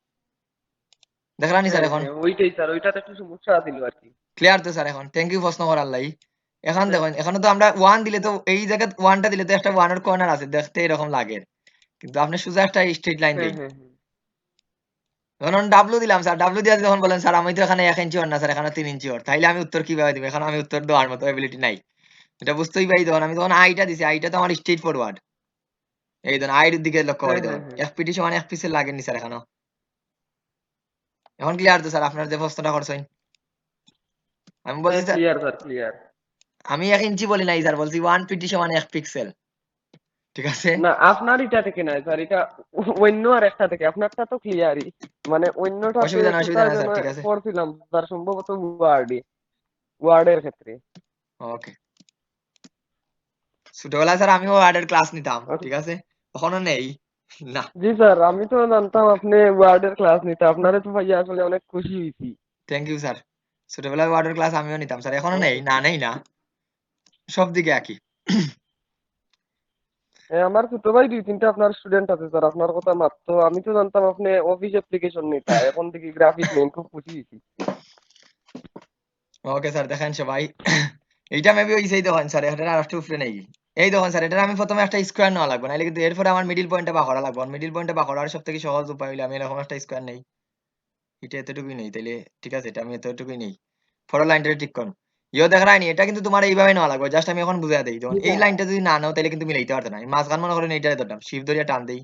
দেখলানি স্যার হ্যাঁ এখন? হ্যাঁ, ওইটাই স্যার, ওইটাতে একটু সমস্যা ছিল আর কি। ক্লিয়ার তো স্যার এখন? থ্যাংক ইউ প্রশ্ন করার লাই। এখন হ্যাঁ দেখুন, এখানে তো আমরা 1 দিলে তো এই জায়গায় 1 টা দিলে তো একটা 1 এর কর্নার আছে, দেখতে এরকম লাগে, কিন্তু আপনি সোজা একটা স্ট্রেট লাইন হ্যাঁ দেন। হ্যাঁ হ্যাঁ। ধরুন ডাব্লু দিলাম স্যার, ডাব্লু দিয়ে যখন বলেন স্যার আমি তো এখানে 1 ইঞ্চি ওর না স্যার, এখানে 3 ইঞ্চি ওর, তাইলে আমি উত্তর কিভাবে দিব? এখন আমি উত্তর দেওয়ার মতো এবিলিটি নাই, এটা বুঝতেই পারি। তখন আমি তখন আইটা দিছি, আইটা তো আমার স্ট্রেট ফরওয়ার্ড, এই ধরুন আইয়ের দিকে লক্ষ্য হ্যাঁ করে হ্যাঁ দেখুন, হ্যাঁ। এফপিটি সমান 1 পিক্সেল লাগেনি স্যার এখানে। এখন ক্লিয়ার তো স্যার আপনার যে প্রশ্নটা করছেন? আমি বলছি হ্যাঁ, স্যার, ক্লিয়ার স্যার, ক্লিয়ার। আমি 1 ইঞ্চি বলি নাই স্যার, বলছি 1 পিটি সমান 1 পিক্সেল, ঠিক আছে? না, আপনার এটা থেকে নয় স্যার, এটা অন্য আর একটা থেকে। আপনারটা তো ক্লিয়ারই, মানে অন্যটাতে অসুবিধা কোথায় নাই যেন স্যার, ঠিক আছে, পড়ছিলাম স্যার, সম্ভবত ওয়ার্ডের ক্ষেত্রে। ওকে। ছোটবেলায় স্যার আমিও ওয়ার্ডের ক্লাস নিতাম, আচ্ছা, ঠিক আছে, কখনো নেই না। জি স্যার, আমি তো জানতাম আপনি ওয়ার্ডের ক্লাস নিতে, আপনারে তো ভাইয়া আসলে অনেক খুশি হয়েছি। থ্যাংক ইউ স্যার, ছোটবেলায় ওয়ার্ডের ক্লাস আমিও নিতাম স্যার, এখনো নেই ওকে না, স্যার। নেই না, সব দিকে একই। আমার ছোট ভাই 2-3টা আপনার স্টুডেন্ট আছে স্যার, আপনার কথা মাত্র। আমি তো জানতাম আপনি অফিস অ্যাপ্লিকেশন নিতা, এখন দেখি গ্রাফিক নেন, খুব খুশি হয়েছি। ওকে স্যার, দেখেন সবাই, এইটা মেবি ওই সেই দেখেন স্যার, এটা আর একটু উপরে নেই, এই দেখেন স্যার, এটা আমি প্রথমে একটা স্কোয়ার নেওয়া লাগবে, নাহলে কিন্তু এরপরে আমার মিডিল পয়েন্টে বা করা লাগবে, মিডিল পয়েন্টে বা করার সব থেকে সহজ উপায় হইলে আমি এরকম একটা স্কোয়ার নেই, এটা এতটুকুই নেই, তাইলে ঠিক আছে, এটা আমি এতটুকুই নেই, ফর লাইনটা ঠিক করুন। ইও দেখা রায়নি, এটা কিন্তু তোমার এইভাবে নেওয়া লাগবে, জাস্ট আমি এখন বুঝাই দিই, যখন জি এই স্যার। লাইনটা যদি না নাও তাহলে কিন্তু মিলাইতে পারতো না, মাঝখান মনে করেন এইটা ধরতাম, শিফট ধরিয়া টান দেই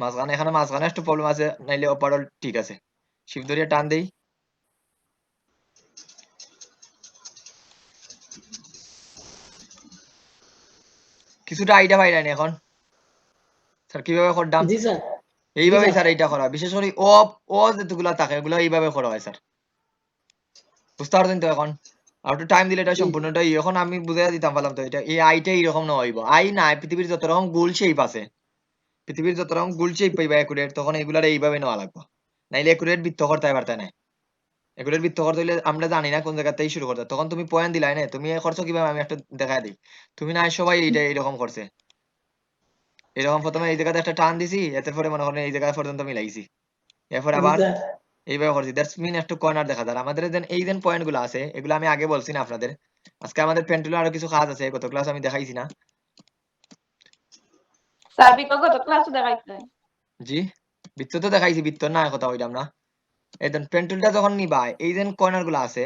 মাঝখানে, এখানে মাঝখানে একটু প্রবলেম আছে, নাইলে ওভারঅল ঠিক আছে, শিফট ধরিয়া টান দেই, কিছুটা আইডিয়া পাইলেন এখন স্যার কিভাবে করতাম? জি স্যার। জি এইভাবেই স্যার। স্যার এইটা করা হয়। বিশেষ করে ও ও যেগুলা থাকে ওগুলো এইভাবে করা হয় স্যার, বুঝতে পারছেন তো এখন? আর একটু টাইম দিলে এটা জি। সম্পূর্ণটা এখন আমি বুঝাই দিতাম পারলাম তো, এটা এই আইটা এইরকম না হইব, আই না, পৃথিবীর যত রকম গোল শেপ আছে, পৃথিবীর যত রকম গোল শেপ পাইবা একুরেট, তখন এগুলার এইভাবে নেওয়া লাগবে, নাইলে একুরেট বৃত্ত করতে পারতে না। একুরেট বৃত্ত করতে হইলে আমরা জানি না কোন জায়গাতেই শুরু করতে, তখন তুমি পয়েন্ট দিলাই না, তুমি করছো কিভাবে আমি একটা দেখা দিই, তুমি না সবাই এইটা এইরকম করছে, এরকম প্রথমে এই জায়গাতে একটা টান দিছি, এতে পরে মনে করেন এই জায়গা পর্যন্ত মিলাইছি, এরপর জি আবার স্যার। এইভাবে করছি, দ্যাটস মিন একটু কর্নার দেখা যায় আমাদের। এই যে পয়েন্ট গুলো আছে এগুলো আমি আগে বলছি না আপনাদের, আজকে আমাদের পেন্টুলে আরো কিছু কাজ আছে, গত ক্লাস আমি দেখাইছি না। স্যার বিগত ক্লাসে দেখাইছে। জি, বৃত্ত তো দেখাইছি, বৃত্ত না কথা বললাম না। এই দেন পেন্টুলটা যখন নিবা, এই যে কর্নার গুলো আছে,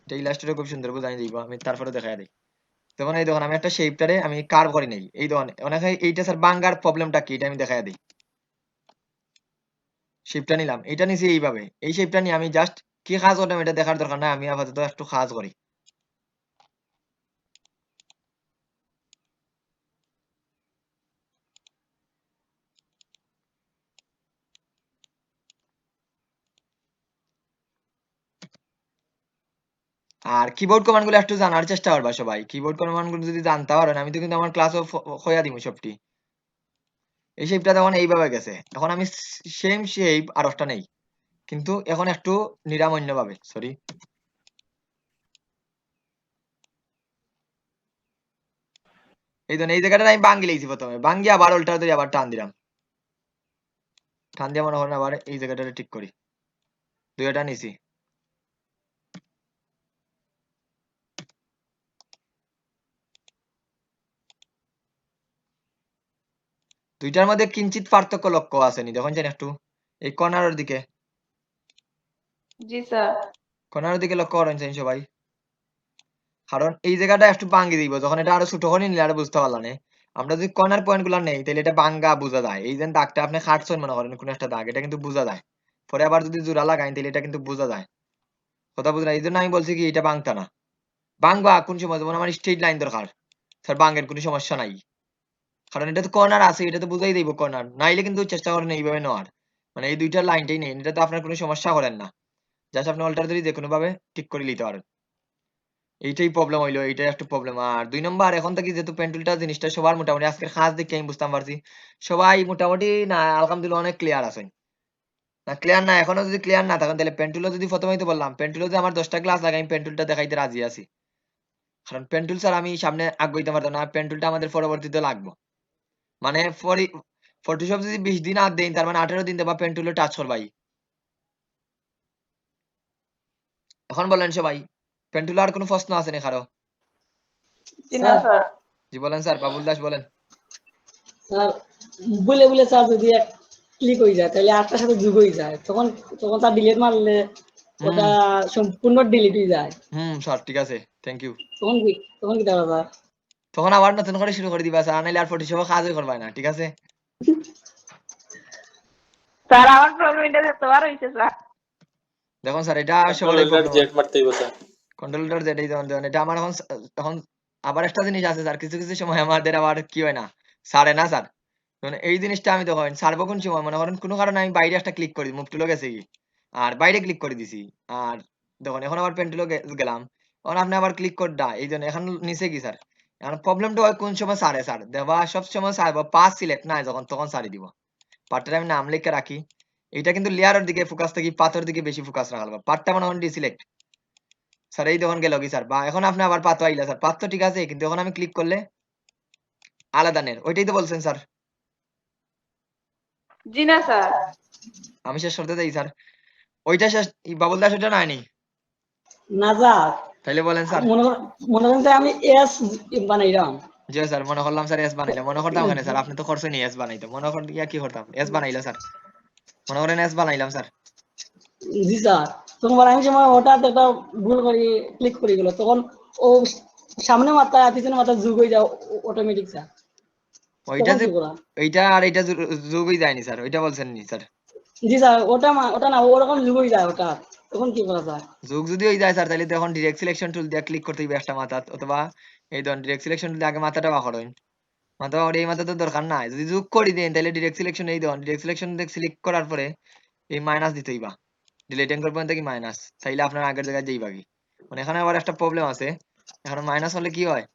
এটা ইলাস্ট্রেটর খুব সুন্দর বুঝাই দিব, আমি তারপরে দেখাই দিই। তখন এই দেখুন আমি একটা শেপটারে আমি কার্ভ করে নেই, এই দেখুন অনেকে এইটা স্যার বাঙ্গার প্রবলেমটা কি এটা আমি দেখাই দিই। শেপটা নিলাম, এটা নিছি এইভাবে, এই শেপটা নিয়ে আমি জাস্ট কি কাজ করলাম এটা দেখার দরকার নাই, আমি আপাতত একটু কাজ করি। আর কিবোর্ড কমান্ড গুলো একটু জানার চেষ্টা করবা সবাই, কিবোর্ড কমান্ড গুলো যদি জানতে পারেন, আমি তো কিন্তু আমার ক্লাসও খোয়া দিব সবটি। এই শেপটা তখন এইভাবে গেছে, এখন আমি সেম শেপ আর একটা নেই, কিন্তু এখন একটু নিরামন্য ভাবে, সরি, এই জন্য এই জায়গাটা আমি বাঙ্গি লেগেছি, প্রথমে বাঙ্গি আবার উল্টা ধরে আবার টান দিলাম, টান দিয়ে মনে করেন আবার এই জায়গাটা ঠিক করি, দুইটা নিছি। দুইটার মধ্যে কিঞ্চিত পার্থক্য লক্ষ্য আসেনি, দেখুন যেন একটু এই কর্নারের দিকে, জি স্যার। কর্নারের দিকে লক্ষ্য করেন সবাই। কারণ এই জায়গাটা একটু ভাঙ্গি দিব, যখন এটা আরো ছোট করে নিলে আরো বুঝতে পারলাম না। আমরা যদি কর্নার পয়েন্ট গুলো নেই তাহলে এটা ভাঙ্গা বোঝা যায়। এই যে দাগটা আপনি খাটছেন মনে করেন কোন একটা দাগ, এটা কিন্তু বোঝা যায়। পরে আবার যদি জোড়া লাগাই তাহলে এটা কিন্তু বোঝা যায়। কথা বুঝলেন? এই জন্য আমি বলছি কি এটা ভাঙতা না, ভাঙবা কোন সময় যেমন আমার স্ট্রেট লাইন দরকার, স্যার ভাঙেন কোনো সমস্যা নাই। কারণ এটা তো কর্নার আছে, এটা তো বুঝাই দিব কর্নার, নাইলে কিন্তু চেষ্টা করেন এইভাবে নেওয়ার, মানে এই দুইটার লাইনটাই নেই, এটা তো আপনার কোনো সমস্যা করেন না, জাস্ট আপনি অল্টারনেটিভ যে কোনো ভাবে ঠিক করে নিতে পারেন। এইটাই প্রবলেম হইলো, এইটাই একটু প্রবলেম। আর 2 নম্বর, এখন থেকে যেহেতু পেন্টুলটা জিনিসটা সবার মোটামুটি আজকের কাজ দেখে আমি বুঝতে পারছি সবাই মোটামুটি না আলহামদুলিল্লাহ অনেক ক্লিয়ার আছেন। না ক্লিয়ার না, এখনো যদি ক্লিয়ার না থাকেন তাহলে পেন্টুলও যদি প্রথমেই তো বললাম পেন্টুলো যে আমার 10টা ক্লাস লাগে আমি পেন্টুলটা দেখাইতে রাজি আছি। কারণ পেন্টুল স্যার আমি সামনে আগাইতে পারতাম না, পেন্টুলটা আমাদের পরবর্তীতে লাগবে। মানে ফটোশপ যদি 20 দিন আর দেন তার মানে 18 দিন দেবা পেন্টুলো টাচ করবাই। এখন বলেন সবাই, পেন্টুলো আর কোনো প্রশ্ন আছে না কারো? জি না স্যার। জি বলেন স্যার, বাবুল দাস বলেন। স্যার বলে বলে স্যার যদি ক্লিক হয়ে যায় তাহলে আরেকটার সাথে যোগ হয়ে যায়, তখন তখন তার ডিলিট মারলে ওটা সম্পূর্ণ ডিলিট হয়ে যায়। স্যার ঠিক আছে, থ্যাংক ইউ। তখন কি তখন কি দেওয়া যায়? তখন আবার নতুন করে শুরু করে দিবা স্যার, নাইলে আর ফটোশপ কাজই করবাই না, ঠিক আছে? স্যার আমার প্রবলেম এটা যতবার হইছে স্যার। দেখুন স্যার এটা সবার জেড মারতে হইব স্যার। কন্ট্রোলার যেটাই দেন এটা আমার এখন এখন আবার একটা জিনিস আছে স্যার, কিছু কিছু সময় আমাদের আবার কি হয় না, সারে না স্যার। মানে এই জিনিসটা আমি দেখেন সারবো কোন সময়, মনে করেন কোনো কারণে আমি বাইরে একটা ক্লিক করি, মুভ টুলো গেছে কি আর বাইরে ক্লিক করে দিছি, আর দেখুন এখন আবার পেন্টুলো গেলাম, এখন আপনি আবার ক্লিক করে দা, এই জন্য এখন নিচে কি স্যার, এখন প্রবলেমটা হয় কোন সময় সারে স্যার, দেবা সব সময় সারবো পাস সিলেক্ট নাই যখন তখন সারি দিব। পার্টটা আমি নাম লিখে রাখি, এটা কিন্তু লেয়ারের দিকে ফোকাস থাকি, পাথর দিকে বেশি ফোকাস রাখা লাগবে। পার্টটা মনে হন ডিসিলেক্ট স্যার, এই তখন গেল কি স্যার, বা এখন আপনি আবার পাতো আইলা স্যার, পাত তো ঠিক আছে কিন্তু এখন আমি ক্লিক করলে আলাদা নেন, ওইটাই তো বলছেন স্যার। জি না স্যার। আমি শেষ করতে চাই স্যার, ওইটা শেষ বাবুল দাস ওইটা নয়নি না যা তাইলে বলেন স্যার। মনে করেন যে আমি এস বানাইলাম। জি স্যার, মনে করলাম স্যার এস বানাইলাম, মনে করতাম কেন স্যার, আপনি তো করছেন এস বানাইতে, মনে করেন ইয়া কি করতাম এস বানাইলা স্যার, মনে করেন এস বানাইলাম স্যার। জি স্যার, তখন আমি সময় হঠাৎ একটা ভুল করে ক্লিক করে গেল, তখন ও সামনে মাথা পিছনে মাথা যোগ হয়ে যায় অটোমেটিক স্যার। ওইটা তখন যে কি করা? এইটা আর এইটা যোগই যায়নি স্যার, ওইটা বলছেন নি স্যার। জি স্যার, ওটা না ওরকম যোগ হয়ে যায় ওটা, তখন কি করা যায়? যোগ যদি হয়ে যায় স্যার তাহলে তখন ডিরেক্ট সিলেকশন টুল দিয়ে ক্লিক করতে হবে একটা মাথা, অথবা এই ধরুন ডিরেক্ট সিলেকশন টুল দিয়ে আগে মাথাটা বাঁকড় হইন, মাথা বাঁকড় এই মাথা তো দরকার নাই, যদি যোগ করে দেন তাহলে ডিরেক্ট সিলেকশন এই ধরুন ডিরেক্ট সিলেকশন সিলেক্ট করার পরে এই মাইনাস দিতেই বা ডিলিটিং করবেন থেকে মাইনাস, তাইলে আপনার আগের জায়গায় যেই বাকি। মানে এখানে আবার একটা প্রবলেম আছে, এখন মাইনাস হলে কি হয়,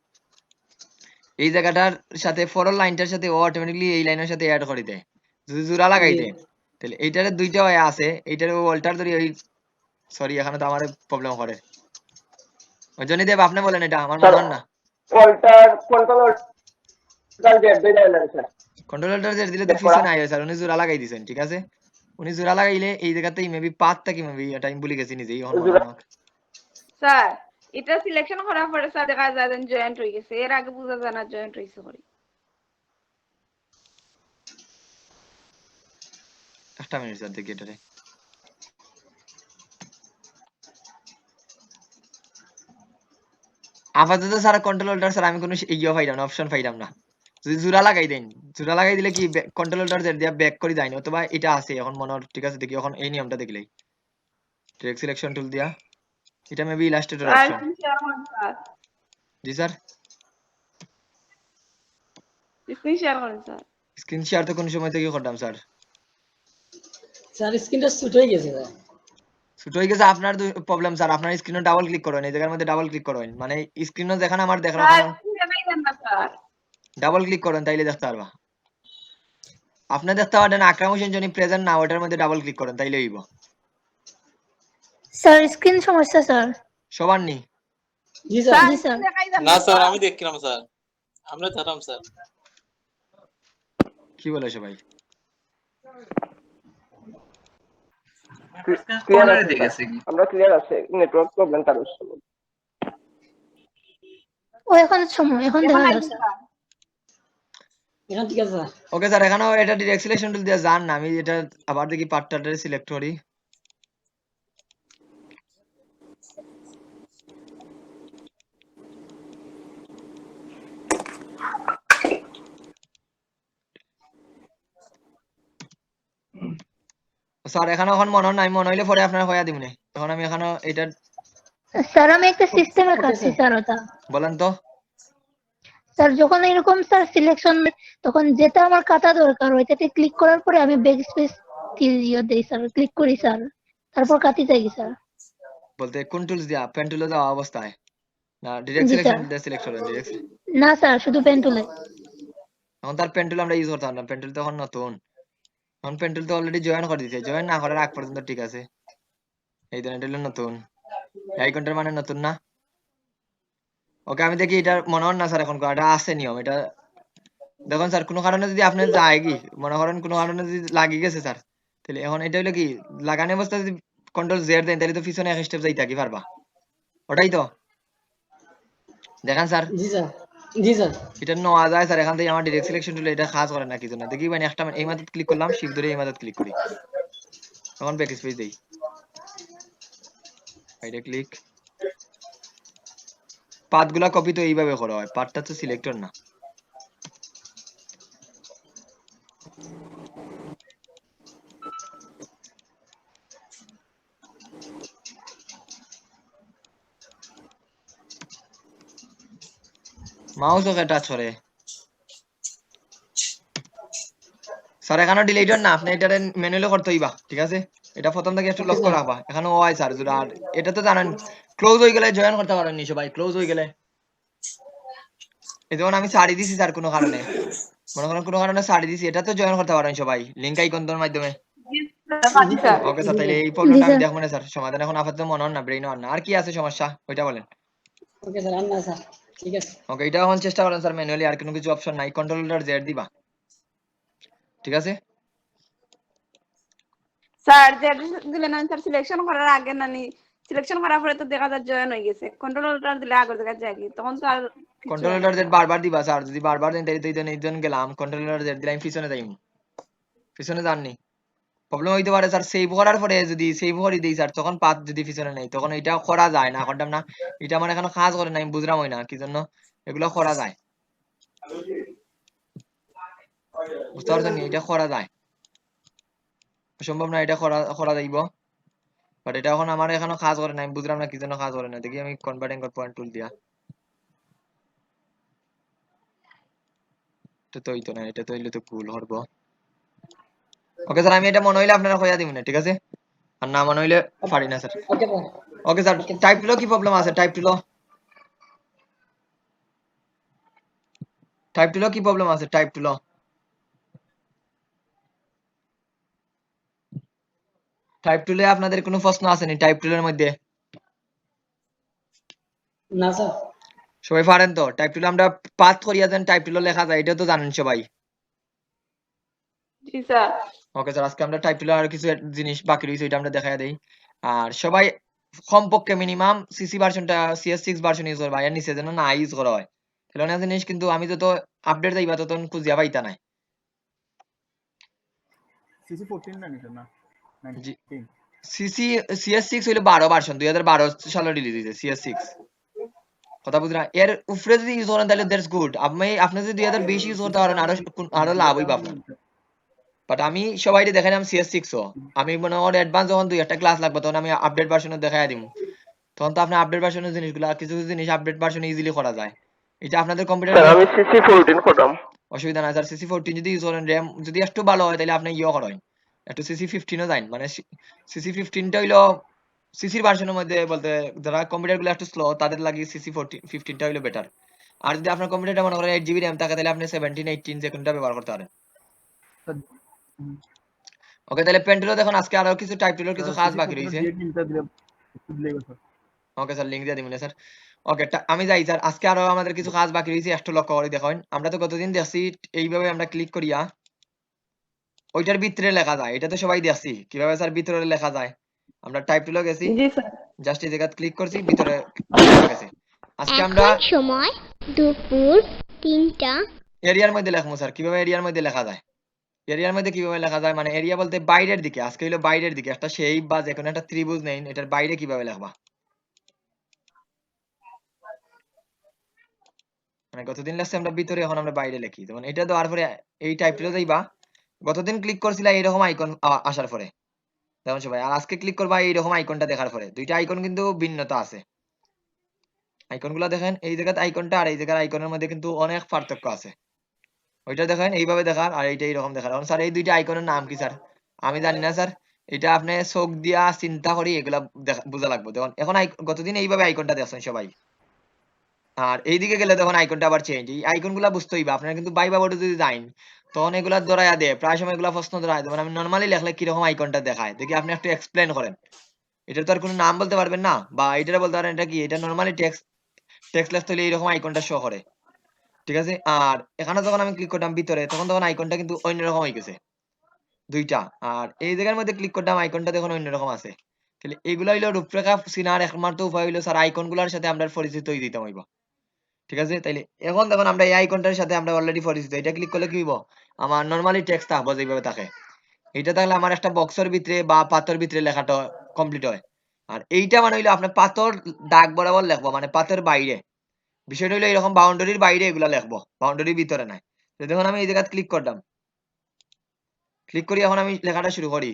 এই জায়গাটার সাথে ফরল লাইনটার সাথে ও অটোমেটিকলি এই লাইনের সাথে অ্যাড করে দেয়, যদি জোড়া লাগাই দেয় তাহলে এইটারে দুইটা আছে, এইটারে অল্টার ধরি ওই সরি এখানে তো আমার প্রবলেম করে, ওই জন্যই দেব আপনি বলেন, এটা আমার মনে হয় না। কন্ট্রোল জেড দিয়ে দেন স্যার। কন্ট্রোল অল্টার জেড দিলে তো ফিসে নাই স্যার, উনি জোড়া লাগাই দিয়েছেন, ঠিক আছে উনি জোড়া লাগাইলে এই জায়গাতেই মেবি পাতটা কি মেবি এটা আমি ভুলে গেছি নিজেই এখন মনে হয়। স্যার এটা সিলেকশন করার পরে স্যার দেখা যায় যে জয়েন্ট হয়ে গেছে, এর আগে বোঝা যায় না জয়েন্ট হইছে করে। একটা মিনিট স্যার দেখি এটারে, আপাতত স্যার কন্ট্রোল অল্টার স্যার আমি কোনো ইয়ে পাইলাম না, অপশন পাইলাম না। যদি জোড়া লাগাই দেন, জোড়া লাগাই দিলে কি কন্ট্রোল অল্টার জেড দিয়ে ব্যাক করে যায়নি, অথবা এটা আছে এখন মনে হয়, ঠিক আছে দেখি এখন এই নিয়মটা দেখলেই ডিরেক্ট সিলেকশন টুল দিয়া এটা maybe Illustrator sir option. Sir ji sir, screen share করেন স্যার। স্ক্রিন শেয়ার তো কোন সময় থেকে করতাম স্যার, স্যার স্ক্রিনটা ছোট হয়ে গেছে স্যার। ছোট হয়ে গেছে আপনার প্রবলেম স্যার, আপনার স্ক্রিনে ডাবল ক্লিক করেন, এই জায়গার মধ্যে ডাবল ক্লিক করেন, মানে স্ক্রিনও যেখানে আমার দেখার স্যার ওখানে স্ক্রিন দেখাইবেন না স্যার। ডাবল ক্লিক করেন তাইলে দেখতে পারবা। আপনি দেখতে পারেন আকরাম হোসেন জনি প্রেজেন্ট না, ওটার মধ্যে ডাবল ক্লিক করেন তাইলে হইব। স্যার স্ক্রিন সমস্যা স্যার। সবার নি জি sir. Sir ji sir. Screen দেখাইবেন না না স্যার আমি দেখলাম স্যার, আমরা জানাম স্যার। কি বলে সবাই? ক্লিয়ার আছে স্যার। আমরা ক্লিয়ার আছে, নেটওয়ার্ক প্রবলেম কারণ ও এখন সময় এখন এখন দেখা আইবো যাচ্ছে স্যার। এখন ঠিক আছে স্যার। ওকে স্যার, এখানেও এটা ডিরেক্ট সিলেকশন টুল দিয়ে যান না, আমি এটা আবার দেখি পার্টটা সিলেক্ট করি। স্যার এখানে এখন মনে নাই, মনে হইলে পরে আপনারা হইয়া দিবেন। এখন আমি এখানে এটা স্যার আমি একটা সিস্টেমে ওকে কাটছি স্যার। স্যার ওটা। বলেন তো। স্যার যখন এরকম স্যার সিলেকশন তখন যেটা আমার কাটা দরকার ওইটাতে ক্লিক করার পরে আমি ব্যাক স্পেস দেই স্যার, ক্লিক করি স্যার, তারপর কাটি যাই স্যার। বলতে কোন টুলস দিয়া, পেন টুলে যাওয়া অবস্থায় না ডিরেক্ট জি সিলেকশন স্যার। দিয়ে সিলেক্ট করেন ডিরেক্ট? না স্যার, শুধু পেন টুলে। এখন তার পেন টুল আমরা ইউজ করতাম না, পেন টুল তখন নতুন। এখন পেন টুল তো অলরেডি জয়েন করে দিয়েছে, জয়েন না করার আগ পর্যন্ত ঠিক আছে। এই ধরনের টুল নতুন, আইকনটার মানে নতুন না। ওকে আমি দেখি এটা মনে হয় না স্যার, এখন এটা আছে নিয়ম এটা। দেখুন স্যার, কোনো কারণে যদি আপনি যায় কি মনে করেন কোনো কারণে যদি লাগিয়ে গেছে স্যার, তাহলে এখন এটা হলো কি লাগানো অবস্থায় যদি কন্ট্রোল জেড দেন তাহলে তো পিছনে এক স্টেপ যাইতে কি পারবা, ওটাই তো দেখেন sir. Ji sir. Ji sir. এটা নেওয়া যায় স্যার, এখান থেকে আমার ডিরেক্ট সিলেকশন টুল এটা কাজ করে না কি জন্য দেখি। মানে একটা এই মাত্র ক্লিক করলাম, শিফট ধরে এই মাত্র ক্লিক করি, তখন ব্যাক স্পেস দেই, এটা ক্লিক। পাথগুলা কপি তো এইভাবে করা হয়, পাথটা তো সিলেক্টর না। মাউস ওকে টাচ করে স্যার, এখানে ডিলিটর না, আপনি এটা ম্যানুয়ালি করতে হইবা, ঠিক আছে? এটা প্রথম থেকে একটু ওকে লক্ষ্য স্যার। রাখবা। এখানে ওয়াই স্যার যদি, আর এটা তো জানেন ক্লোজ হয়ে গেলে জয়েন করতে পারেন নি সবাই, ক্লোজ হয়ে গেলে। এই যেমন আমি ছাড়ি দিছি স্যার কোনো কারণে, মনে করেন কোনো কারণে ছাড়ি দিছি, এটা তো জয়েন করতে পারেন সবাই লিংক আইকনের মাধ্যমে। জি স্যার, পারি স্যার। ওকে স্যার, জি তাহলে স্যার। এই জি প্রবলেমটা আমি স্যার। দেখবো না স্যার, সমাধান এখন আপাতত মনে হন না, ব্রেইন হন না। আর কি আছে সমস্যা ওইটা বলেন। ওকে স্যার, আর না স্যার। ঠিক আছে। ওকে, এটা এখন চেষ্টা করেন স্যার ম্যানুয়ালি, আর কোনো কিছু অপশন নাই, কন্ট্রোলার জেড দিবা, ঠিক আছে? স্যার যে দিলেন আমি স্যার সিলেকশন করার আগে নানি সিলেকশন করার পরে তো দেখা যায় জয়েন হয়ে গেছে, কন্ট্রোল অল্টার দিলে আগের জায়গায় যায় কি তখন তো আর কিছু হয় না। কন্ট্রোলার জেড বারবার দিবা স্যার, যদি বারবার দেন তাহলে তো এইজন গেলাম, কন্ট্রোলার জেড দিলাম পিছনে যাইম, পিছনে যাননি প্রবলেম হইতে পারে স্যার। সেভ করার পরে যদি সেভ করে দিই স্যার, তখন পাত যদি পিছনে নেই তখন এটা করা যায় না, করতাম না। এটা আমার এখনো কাজ করে না, আমি বুঝলাম হয় না কি জন্য এগুলো করা যায়, বুঝতে পারছেন নি? এটা করা যায়, সম্ভব না এটা করা যাইব, বাট এটা এখন আমার এখনো কাজ করে না, আমি বুঝলাম না কি জন্য কাজ করে না। দেখি আমি কনভার্টিং পয়েন্ট টুল দিয়া, এটা তো হইতো না, এটা তো হইলে তো ভুল হবো। ওকে স্যার, আমি এটা মনে হইলে আপনারা কইয়া দিবেন, ঠিক আছে? আর না মনে হইলে পারি না sir. Okay sir. Okay sir, okay. Type টুলো কি প্রবলেম আছে? টাইপ টুলো কি প্রবলেম আছে? টাইপ টুলো আপনাদের কোনো প্রশ্ন আসেনি টাইপ টুলের মধ্যে? না স্যার। সবাই পারেন তো? টাইপ টুলে আমরা পাথ করিয়া দেন, টাইপ টুলে লেখা যায়, এটা তো জানেন সবাই। জি স্যার। ওকে স্যার, আজকে আমরা টাইপ টুলে আর কিছু জিনিস বাকি রয়েছে, এটা আমরা দেখাইয়া দেই। আর সবাই কমপক্ষে মিনিমাম সিসি ভার্সনটা CS6 ভার্সন ইউজ করবা, এর নিচে যেন না ইউজ করা হয়। তাহলে না জিনিস কিন্তু আমি যত আপডেট যাইবা তত খুঁজিয়া পাইতা নাই। জি, CS6 হইলো 12 ভার্সন, 2012 সালে রিলিজ হয়েছে CS6, কথা বুঝলা? এর উপরে যদি ইউজ করেন তাহলে দ্যাটস গুড। আপনি যদি 2020 ইউজ করতে পারেন আরো লাভ হইবা আপনার। বাট আমি সবাইকে দেখাইলাম CS6 ও, আমি মনে হয় অ্যাডভান্স যখন 2-1টা ক্লাস লাগবে তখন আমি আপডেট ভার্সনে দেখাই দিব, তখন তো আপনি আপডেট ভার্সনের জিনিসগুলো কিছু কিছু জিনিস আপডেট ভার্সনে ইজিলি করা যায়। এটা আপনাদের কম্পিউটার স্যার আমি CC14 করলাম। অসুবিধা নাই স্যার। CC14 যদি ইউজ করেন, র্যাম যদি একটু ভালো হয় তাহলে আপনি ইয়ে করেন, একটু CC15ও যান, মানে CC15টা হইলো সিসির ভার্সনের মধ্যে বলতে যারা কম্পিউটার গুলো একটু স্লো তাদের লাগে CC15টা হইলো বেটার। আর যদি আপনার কম্পিউটারটা মনে করেন 8GB র্যাম থাকে তাহলে আপনি 17-18 যে কোনটা ব্যবহার করতে পারেন। ওকে, তাহলে পেন্টুলো দেখুন আজকে আরো কিছু টাইপ টুলের কিছু কাজ বাকি রয়েছে। ওকে স্যার, লিংক দিয়ে দিবেন স্যার। ওকে, আমি যাই স্যার, আজকে আরো আমাদের কিছু কাজ বাকি রয়েছে, একটু লক্ষ্য করে দেখুন। আমরা তো গতদিন দেখছি এইভাবে আমরা ক্লিক করিয়া ওইটার ভিতরে লেখা যায়, এটা তো সবাই দেখছি কিভাবে স্যার ভিতরে লেখা যায়। আমরা টাইপ টুলে গেছি, জি স্যার। জাস্ট এই জায়গা ক্লিক করছি, ভিতরে ঢুকে গেছে। আজকে আমরা এখন সময় দুপুর 3টা। এরিয়ার মধ্যে লেখবো স্যার। কিভাবে এরিয়ার মধ্যে লেখা যায়? এরিয়ার মধ্যে কিভাবে লেখা যায় মানে এরিয়া বলতে বাইরের দিকে, আজকে হলো বাইরের দিকে একটা শেপ বা যে কোনো একটা ত্রিভুজ নেই, এটার বাইরে কিভাবে লেখবা, মানে গতদিন লাগছে আমরা ভিতরে, এখন আমরা বাইরে লিখি। যেমন এটা দেওয়ার পরে এই টাইপটা যাইবা, গতদিন ক্লিক করছিলা এইরকম আইকন আসার পরে, যেমন সবাই, আর আজকে ক্লিক করবা এইরকম আইকনটা দেখার পরে। দুইটা আইকন কিন্তু ভিন্নতা আছে। আইকন গুলা দেখেন, এই জায়গাতে আইকনটা আর এই জায়গার আইকনের মধ্যে কিন্তু অনেক পার্থক্য আছে। ওইটা দেখেন এইভাবে দেখার, আর এইটা এইরকম দেখার। এখন স্যার এই দুইটা আইকনের নাম কি স্যার? আমি জানি না স্যার, এটা আপনি চোখ দিয়া চিন্তা করি এগুলা বোঝা লাগবে। দেখুন এখন গতদিন এইভাবে আইকনটা দেখছেন সবাই, আর এইদিকে গেলে তখন আইকনটা আবার চেঞ্জ। এই আইকন গুলা বুঝতে হইবে আপনারা, কিন্তু বাইবা বোর্ডে যদি যাইন তখন এগুলা ধরাইয়া দেয়, প্রায় সময় এগুলা প্রশ্ন ধরাই দেয়। আমি নর্মালি লেখলে কিরকম আইকনটা দেখায় দেখি, আপনি একটু এক্সপ্লেন করেন। এটা তো আর কোনো নাম বলতে পারবেন না, বা এটা বলতে পারেন এটা কি, এটা নর্মালি টেক্সট লেখতে হলে এইরকম আইকনটা শো করে, ঠিক আছে। আর এখানে যখন আমি ক্লিক করলাম ভিতরে, তখন আইকনটা কিন্তু অন্যরকম হয়ে গেছে দুইটা। আর এই জায়গার মধ্যে ক্লিক করলাম, আইকনটা দেখুন অন্যরকম আছে। তাহলে এগুলা হইলো রূপরেখা চিনার একমাত্র উপায় হইলো স্যার আইকন গুলার সাথে আমরা পরিচিত হয়ে দিতে হইব, ঠিক আছে। তাইলে এখন দেখুন আমরা এই আইকনটার সাথে আমরা অলরেডি পরিচিত। এটা ক্লিক করলে কি হইব, আমার নরমালি টেক্সট থাকবো যেভাবে থাকে। এটা তাহলে আমার একটা বক্সের ভিতরে বা পাথর ভিতরে লেখাটা কমপ্লিট হয়। আর এইটা মানে হইলো আপনার পাথর দাগ বরাবর লেখবো, মানে পাথর বাইরে। বিষয়টা হইলো এরকম বাউন্ডারির বাইরে এগুলা লেখবো, বাউন্ডারির ভিতরে নাই। তো দেখুন আমি এই জায়গায় ক্লিক করলাম, ক্লিক করি, এখন আমি লেখাটা শুরু করি,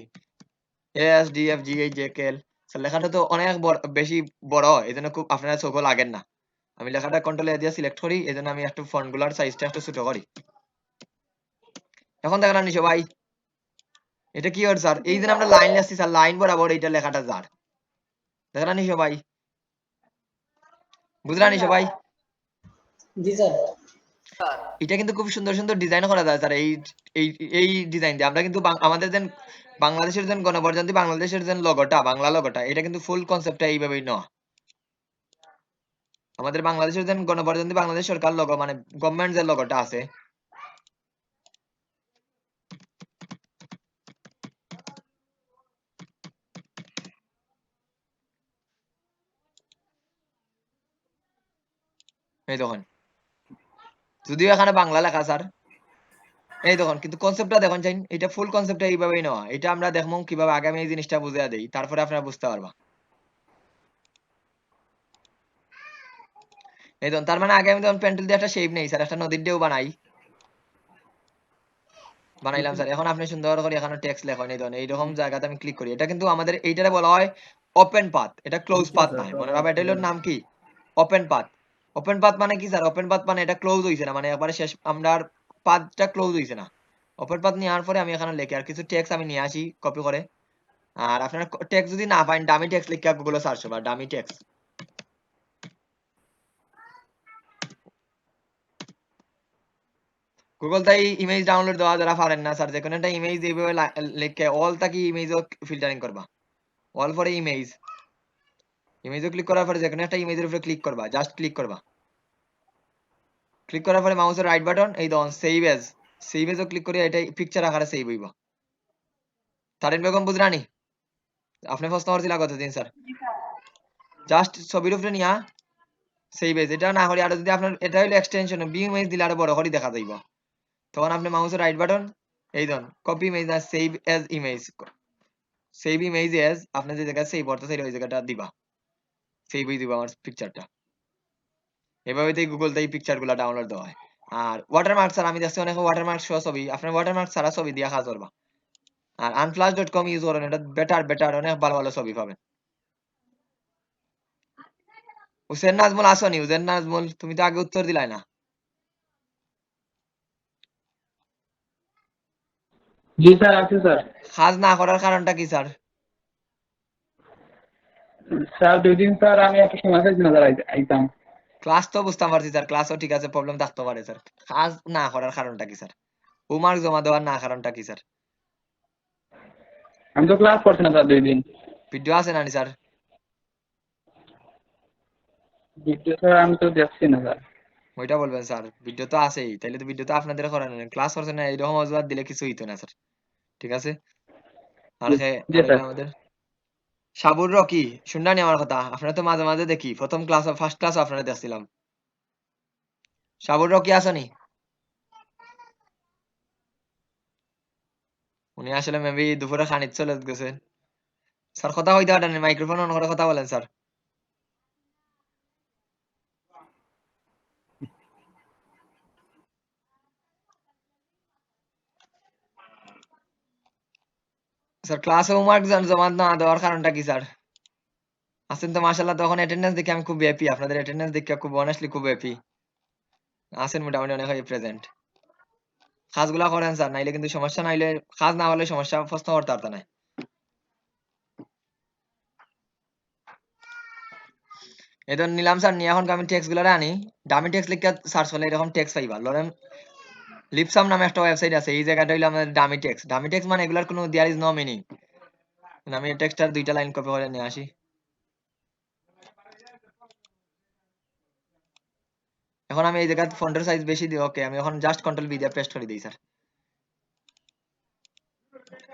S D F G H J K L. লেখাটা তো অনেক বেশি বড়, এই জন্য খুব আপনারা চোখও লাগেন না। আমি লেখাটা কন্ট্রোল এ দিয়ে সিলেক্ট করি, এই জন্য আমি একটু ফন্ট গুলার সাইজটা একটু ছোট করি। এখন দেখলাম নি সবাই, এটা কি হচ্ছে স্যার? এই জন্য আমরা লাইন লিখছি স্যার, লাইন বরাবর এইটা লেখাটা যার, দেখলাম নি সবাই? বুঝলাম নি সবাই? জি স্যার। এটা কিন্তু খুব সুন্দর সুন্দর ডিজাইন করা যায় স্যার। এই এই এই ডিজাইন দিয়ে আমরা কিন্তু আমাদের যেন বাংলাদেশের যেন গণপ্রজাতন্ত্রী বাংলাদেশের যেন লগোটা, বাংলা লগোটা, এটা কিন্তু ফুল কনসেপ্টটা এইভাবেই নেওয়া। আমাদের বাংলাদেশের যেন গণপ্রজাতন্ত্রী বাংলাদেশ সরকার লগো, মানে গভর্নমেন্ট যে লগোটা আছে, এই দেখুন, যদিও এখানে বাংলা লেখা স্যার, এই দেখুন, কিন্তু কনসেপ্টটা দেখুন চাই, এটা ফুল কনসেপ্টটা এইভাবেই নেওয়া। এটা আমরা দেখবো কিভাবে আগামী এই জিনিসটা বুঝিয়ে দেই, তারপরে আপনারা বুঝতে পারবা। এই দেখুন, তার মানে আগে আমি তখন পেন্সিল দিয়ে একটা শেপ নেই স্যার, একটা নদীর ঢেউ বানাইলাম স্যার। এখন আপনি সুন্দর করে এখানে টেক্সট লেখেন, এই ধরনের এইরকম জায়গাতে আমি ক্লিক করি। এটা কিন্তু আমাদের এইটারে বলা হয় ওপেন পাথ, এটা ক্লোজ পাথ নয় মনে রাখবেন। এটা হলো নাম কি, ওপেন পাথ। ওপেন পাথ মানে কি স্যার? ওপেন পাথ মানে এটা ক্লোজ হইছে না, মানে একবারে শেষ, আমরা পাথটা ক্লোজ হইছে না। ওপেন পাথ নেওয়ার পরে আমি এখানে লিখি, আর কিছু টেক্সট আমি নিয়ে আসি কপি করে। আর আপনারা টেক্সট যদি না পান, ডামি টেক্সট লিখে গুগলে সার্চ করবা, ডামি টেক্সট। গুগল তাই ইমেজ ডাউনলোড দেওয়া যারা পারেন না স্যার, যে কোনো একটা ইমেজ এইভাবে লিখে অল তাকি ইমেজও ফিল্টারিং করবা, অল ফর ইমেজ। ইমেজে ক্লিক করার পরে যে কোনো একটা ইমেজের উপরে ক্লিক করবা, জাস্ট ক্লিক করবা। ক্লিক করার পরে মাউসের রাইট বাটন, এই দেখুন সেভ এজ, সেভ এজও ক্লিক করে এটা পিকচার আকারে সেভ হইব। তারিন বেগম বুঝরানি, আপনি প্রশ্ন করছিলেন কতদিন স্যার? জাস্ট ছবির উপরে নিয়া সেভ এজ, এটা না করি আর যদি আপনার এটা হইলো এক্সটেনশন ভিউ ইমেজ দিলে আরো বড় করে দেখা যাইব। তখন আপনি মাউসের রাইট বাটন, এই দেখুন কপি ইমেজ না save as image, save image as, আপনি যে জায়গায় সেভ করতে চাই ওই জায়গাটা দিবা, সেভ হয়ে দিব আমার পিকচারটা। এভাবেই গুগল থেকে পিকচার গুলা ডাউনলোড দেওয়া হয়। আর ওয়াটারমার্ক স্যার আমি দেখছি অনেক ওয়াটারমার্ক সহ ছবি, আপনার ওয়াটারমার্ক ছাড়া ছবি দিয়ে কাজ করবা। আর unflash.com ইউজ করেন, এটা বেটার অনেক ভালো ভালো ছবি পাবেন। হুসেন নাজমুল আসনি, হুসেন নাজমুল তুমি তো আগে উত্তর দিলাই না। জি স্যার আছে স্যার। কাজ না করার কারণটা কি স্যার? স্যার 2 দিন স্যার আমি একটা সময় পাইছি না স্যার আইতাম। ক্লাস তো বুঝতে পারছি স্যার, ক্লাসও ঠিক আছে, প্রবলেম থাকতে পারে স্যার। কাজ না করার কারণটা কি স্যার? হোমওয়ার্ক জমা দেওয়ার না কারণটা কি স্যার? আমি তো ক্লাস করছি না স্যার 2 দিন। ভিডিও আছে নানি স্যার? ভিডিও স্যার আমি তো দেখছি না স্যার। ওইটা বলবেন স্যার, ভিডিও তো আছেই, তাইলে তো ভিডিও তো আপনাদের করানো, ক্লাস করছে না এইরকম অজুহাত দিলে কিছু হইতো না স্যার, ঠিক আছে। আর জি আর স্যার। আমাদের সাবুর রকি শুনলানি আমার কথা, আপনারা তো মাঝে মাঝে দেখি, প্রথম ক্লাস ফার্স্ট ক্লাস আপনারা দেখছিলাম। সাবুর রকি আসনি? উনি আসলে মেবি দুপুরে খানিত চলে গেছে। স্যার কথা হইতে পারেন, মাইক্রোফোন অন করে কথা বলেন স্যার। স্যার ক্লাস হোমওয়ার্ক জমা না দেওয়ার কারণটা কি স্যার? আছেন তো মাশাআল্লাহ, তখন অ্যাটেন্ডেন্স দেখে আমি খুব হ্যাপি, আপনাদের অ্যাটেন্ডেন্স দেখে খুব অনেস্টলি খুব হ্যাপি। আছেন মোটামুটি অনেক প্রেজেন্ট। কাজগুলা করেন স্যার, নাইলে কিন্তু সমস্যা, নাইলে কাজ না হলে সমস্যা, প্রশ্ন করতে পারত না। এই তো নিলাম স্যার, নিয়ে এখন আমি টেক্সট গুলা আনি, ডামি টেক্সট লিখে সার্চ করলে এরকম টেক্সট পাইবা। লরেন লিপসাম নামে একটা ওয়েবসাইট আছে, এই জায়গাটা হইলো আমাদের ডামি টেক্সট। ডামি টেক্সট মানে এগুলার কোনো দেয়ার ইজ নো মিনিং। আমি এই টেক্সটার 2টা লাইন কপি করে নিয়ে আসি। এখন আমি এই জায়গায় ফন্টের সাইজ বেশি দিই, ওকে আমি এখন জাস্ট কন্ট্রোল ভি দিয়ে পেস্ট করে দিই স্যার।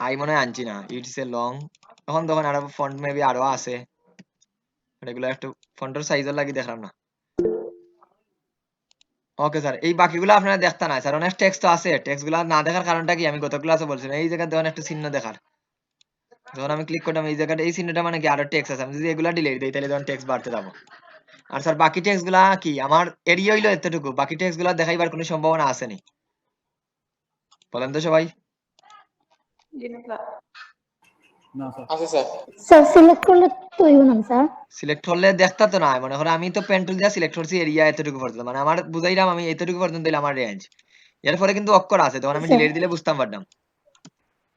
আই মনে হয় আনছি না, ইটস এ লং। এখন তখন আরো ফন্ট মেবি আরো আছে, এগুলো একটু ফন্টের সাইজের লাগি দেখলাম না। ওকে স্যার, এই বাকিগুলো আপনারা দেখতে না স্যার, অনেক টেক্সট তো আছে, টেক্সট গুলো না দেখার কারণটা কি আমি গত ক্লাসে বলছিলাম, এই জায়গায় দেখুন একটা চিহ্ন দেখার, যখন আমি ক্লিক করলাম এই জায়গাটা, এই চিহ্নটা মানে কি আরো টেক্সট আছে, আমি যদি এগুলা ডিলিট দিই তাহলে তখন টেক্সট বাড়তে যাবো। আর স্যার বাকি টেক্সট গুলা কি আমার এরিয়া হইলো এতটুকু, বাকি টেক্সট গুলা দেখাইবার কোনো সম্ভাবনা আসেনি, বলেন তো সবাই? জি না স্যার। আছে স্যার। স্যার সিলেক্ট করলে তো হইব না স্যার। সিলেক্ট করলে দেখতা তো না, মনে করো আমি তো পেন টুল দিয়ে সিলেক্ট করছি এরিয়া এতটুকু পর্যন্ত, মানে আমার বুঝাইলাম আমি এতটুকু পর্যন্ত হইলো আমার রেঞ্জ। এরপরে কিন্তু অক্ষর আছে, তখন আমি স্যার ডিলিট দিলে বুঝতাম পারতাম।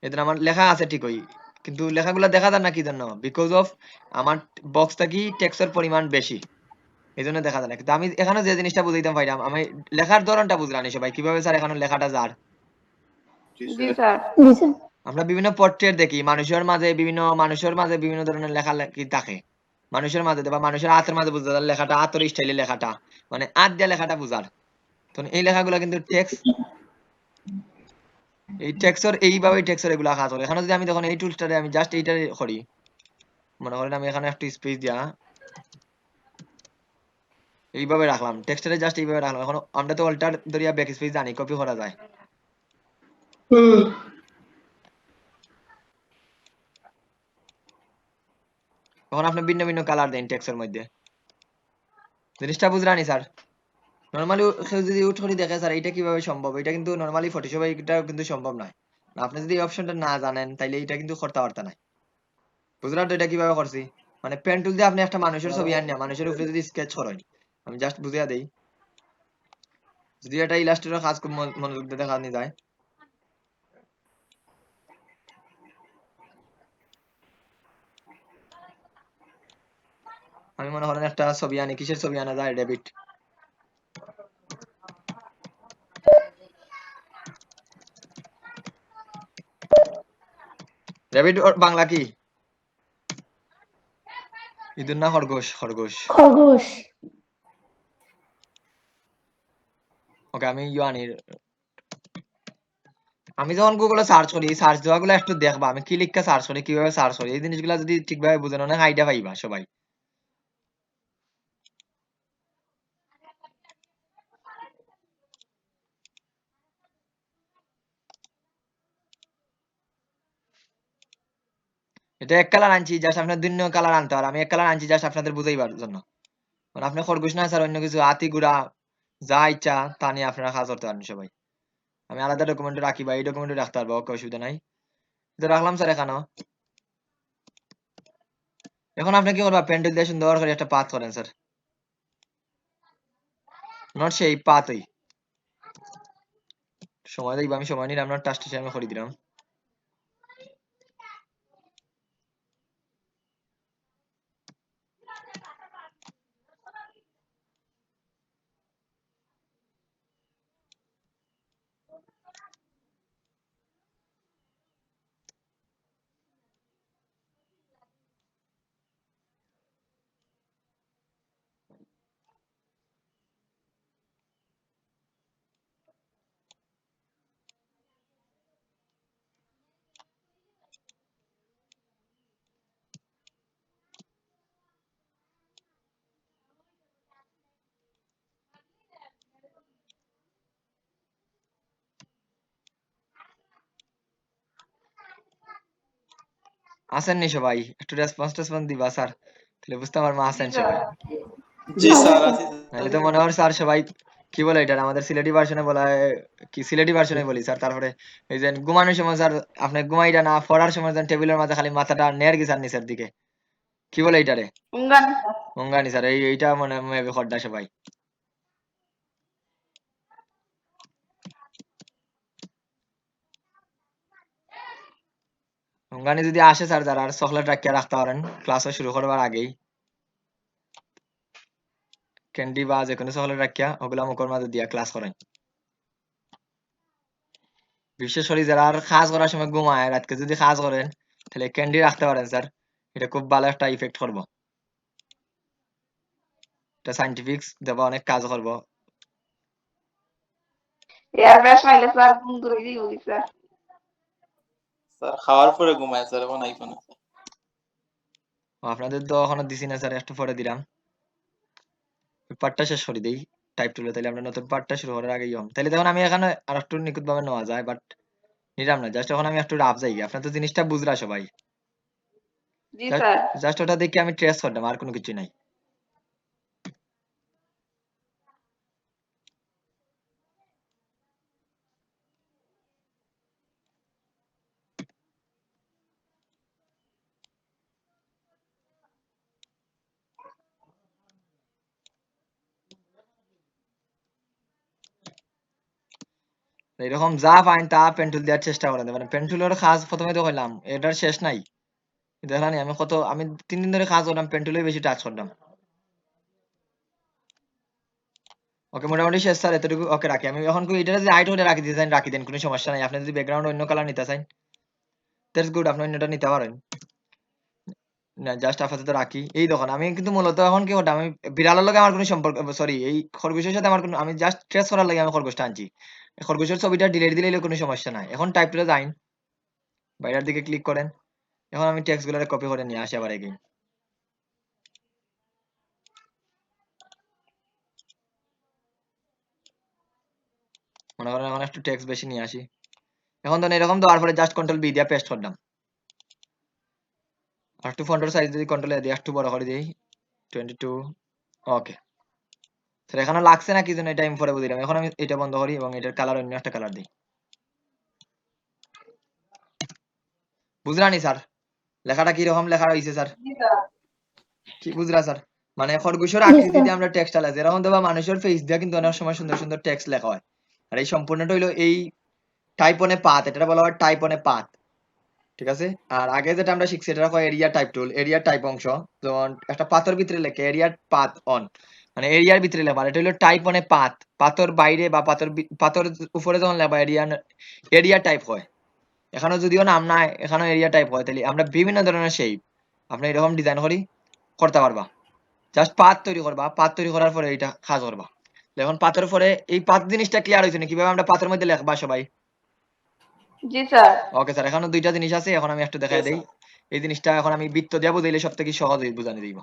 এদের আমার লেখা আছে ঠিকই, কিন্তু লেখাগুলো দেখা যায় না কি জন্য, বিকজ অফ আমার বক্সটা কি টেক্সটের পরিমাণ বেশি, এই জন্য দেখা যায় না। কিন্তু আমি এখানে যে জিনিসটা বুঝাইতাম পাইলাম, আমি লেখার ধরনটা বুঝলাম সবাই কিভাবে স্যার এখানে লেখাটা যার। জি স্যার। জি স্যার। আমরা বিভিন্ন পোর্ট্রেট দেখি, মানুষের মাঝে বিভিন্ন ধরনের লেখা লেখি থাকে, মানুষের মাঝে বা মানুষের হাতের মাঝে বুঝা যায় লেখাটা, হাতের স্টাইলে লেখাটা, মানে হাত দিয়ে লেখাটা বুঝার। তো এই লেখাগুলো কিন্তু টেক্সট, এই টেক্সর এইভাবে টেক্সর এগুলা কাজ করে। এখানে যদি আমি তখন এই টুলসটারে আমি জাস্ট এইটা করি, মনে করেন আমি এখানে একটু স্পেস দিয়া এইভাবে রাখলাম, টেক্সটারে জাস্ট এইভাবে রাখলাম। এখন আমরা তো অল্টার ধরিয়া ব্যাক স্পেস জানি, কপি করা যায়। তখন আপনি ভিন্ন ভিন্ন কালার দেন টেক্সের মধ্যে, জিনিসটা বুঝলানি স্যার? নরমালি কেউ যদি ইউজ করে দেখে স্যার এটা কিভাবে সম্ভব, এটা কিন্তু নরমালি ফটোশপে এটা কিন্তু সম্ভব নয়। আপনি যদি এই অপশনটা না জানেন তাইলে এটা কিন্তু করতে পারতেন না। বুঝলেন তো এটা কিভাবে করছি? মানে পেন টুল দিয়ে আপনি একটা মানুষের ছবি আনিয়া মানুষের উপরে যদি স্কেচ করেন, আমি জাস্ট বুঝিয়ে দেই, যদি এটা ইলাস্ট্রেটর কাজ খুব মনোযোগ দিয়ে দেখা যায়। আমি মনে করেন একটা ছবি আনি, কিসের ছবি আনা যায়, ডেবিট। ডেবিট বাংলা কি? ইঁদুর না খরগোশ? খরগোশ। খরগোশ। ওকে আমি আনি, আমি যখন গুগলে সার্চ করি, সার্চ দেওয়াগুলো একটু দেখবা আমি কি লিখে সার্চ করি, কিভাবে সার্চ করি, এই জিনিসগুলো যদি ঠিকভাবে বুঝেন অনেক আইডিয়া পাইবা সবাই। এটা এক কালার আনছি জাস্ট আপনার দুই কালার আনতে পারে, আমি এক কালার আনছি জাস্ট আপনাদের বুঝাইবার জন্য। মানে আপনি খরগোশ না স্যার, অন্য কিছু হাতি ঘোড়া যা ইচ্ছা তা নিয়ে আপনারা কাজ করতে পারেন সবাই। আমি আলাদা ডকুমেন্ট রাখি বা এই ডকুমেন্টে রাখতে পারবো, ওকে অসুবিধা নাই। এটা রাখলাম স্যার এখানেও। এখন আপনি কি করবা, প্যান্ডেল দিয়ে সুন্দর করে একটা পাথ করেন স্যার, নট সেই পাথই। সময় দেখবা, আমি সময় নিলাম না, টাস্ট আমি করে দিলাম। আসেন নি সবাই, একটু রেসপন্স দিবা স্যার, তাহলে বুঝতে পারবো আসেন জি সবাই। জি স্যার আছি নাহলে তো মনে হয় স্যার সবাই কি বলে এটা আমাদের সিলেটি ভার্সনে বলা হয়, কি সিলেটি ভার্সনে বলি স্যার। তারপরে এই যে ঘুমানোর সময় স্যার আপনি ঘুমাইটা না পড়ার সময় যেন টেবিলের মাঝে খালি মাথাটা নেয়ার কি স্যার নিচের দিকে, কি বলে এইটারে? উঙ্গান মঙ্গানি স্যার, এইটা মনে মেবি খড্ডা সবাই। মঙ্গানি যদি আসে স্যার, যারা চকলেট রাখিয়া রাখতে পারেন ক্লাস শুরু করবার আগেই, ক্যান্ডি বা যে কোনো চকলেট রাখিয়া ওগুলা মুখের মাঝে দিয়া ক্লাস করেন। বিশেষ করে যারা আর কাজ করার সময় ঘুমায় রাতকে যদি কাজ করেন, তাহলে ক্যান্ডি রাখতে পারেন স্যার, এটা খুব ভালো একটা ইফেক্ট করবো। এটা সাইন্টিফিক দেবা অনেক কাজ করবো। এয়ার ব্রাশ মাইলে স্যার ঘুম দূরে দিয়ে স্যার। স্যার খাওয়ার পরে ঘুমায় স্যার, এখন আইফোনে। আপনাদের তো এখনো দিছি না স্যার, একটু পরে দিলাম। পার্টটা শেষ করে দিই টাইপ টুলে, তাহলে আমরা নতুন পার্টটা শুরু করার আগেই তাহলে তখন আমি এখানে আর একটু নিখুঁত ভাবে নেওয়া যায়, বাট নিলাম না। জাস্ট এখন আমি একটু রাফ যাই, আপনার তো জিনিসটা বুঝরা সবাই। জি স্যার। জাস্ট ওটা দেখে আমি ট্রেস করলাম, আর কোনো কিছু নাই। এরকম যা পাইন তা পেন্টুল দেওয়ার চেষ্টা করেন, মানে পেন্টুলের কাজ প্রথমে তো করলাম, এটার শেষ নাই। দেখলাম আমি 3 দিন ধরে কাজ করলাম, পেন্টুলে বেশি টাচ করলাম। ওকে মোটামুটি শেষ স্যার, এতটুকু ওকে রাখি। আমি এখন এটা যদি হাইট হলে রাখি দিতে চান রাখি দেন, কোনো সমস্যা নাই। আপনি যদি ব্যাকগ্রাউন্ড অন্য কালার নিতে চান দ্যাটস গুড, আপনি অন্যটা নিতে পারেন। না জাস্ট আপাতত রাখি। এই দেখুন আমি কিন্তু মূলত এখন কি করতাম, আমি বিড়ালের লগে আমার কোনো সম্পর্ক, সরি এই খরগোশের সাথে আমার কোনো, আমি জাস্ট ট্রেস করার লাগে আমি খরগোশটা আনছি। এই খরগোশের ছবিটা ডিলিট দিলে কোনো সমস্যা নাই। এখন টাইপ টুলে যাইন, বাইরের দিকে ক্লিক করেন। এখন আমি টেক্সট গুলো কপি করে নিয়ে আসি আবার এগেইন। মনে করেন এখন একটু টেক্সট বেশি নিয়ে আসি। এখন তো এরকম দেওয়ার পরে জাস্ট কন্ট্রোল বি দিয়ে পেস্ট করলাম। আর একটু ফন্টের সাইজ যদি কন্ট্রোল এ দিয়ে একটু বড় করে দিই 22। ওকে স্যার, এখানে লাগছে না কি জন্য এটা আমি পরে বুঝলাম। এখন আমি এটা বন্ধ করি এবং এটার কালার অন্য একটা কালার দিই। বুঝলানি স্যার লেখাটা কি রকম লেখা হয়েছে স্যার? জি স্যার। কি বুঝলা স্যার? মানে খরগোশের জি আকৃতি স্যার। দিয়ে আমরা টেক্সট আলাদা, এরকম দেবা মানুষের ফেস দিয়ে কিন্তু অনেক সময় সুন্দর সুন্দর টেক্সট লেখা হয়। আর এই সম্পূর্ণটা হইলো এই টাইপ অনে পাথ, এটা বলা হয় টাইপ অনে পাথ, ঠিক আছে? আর আগে যেটা আমরা শিখছি এটা হয় এরিয়া টাইপ টুল, এরিয়া টাইপ অংশ। যেমন একটা পাথর ভিতরে লেখে এরিয়া পাথ অন, মানে এরিয়ার ভিতরে লেখা, এটা হলো টাইপ অনে পাথ। পাথর বাইরে বা পাথর উপরে যখন লেখা এরিয়া টাইপ হয়। এখানে যদিও নাম নাই, এখানে এরিয়া টাইপ হয়। তাহলে আমরা বিভিন্ন ধরনের শেপ আপনি এরকম ডিজাইন করি করতে পারবা। জাস্ট পাথ তৈরি করবা, পাথ তৈরি করার পরে এটা কাজ করবা। এখন পাথর পরে এই পাথ জিনিসটা ক্লিয়ার হয়েছে না, কিভাবে আমরা পাথের মধ্যে লেখবা সবাই? জি স্যার। ওকে স্যার, এখানে দুইটা জিনিস আছে, এখন আমি একটু দেখাই দেই। এই জিনিসটা এখন আমি বৃত্ত দিয়ে বুঝাইলে সব থেকে সহজ বুঝানি দিব।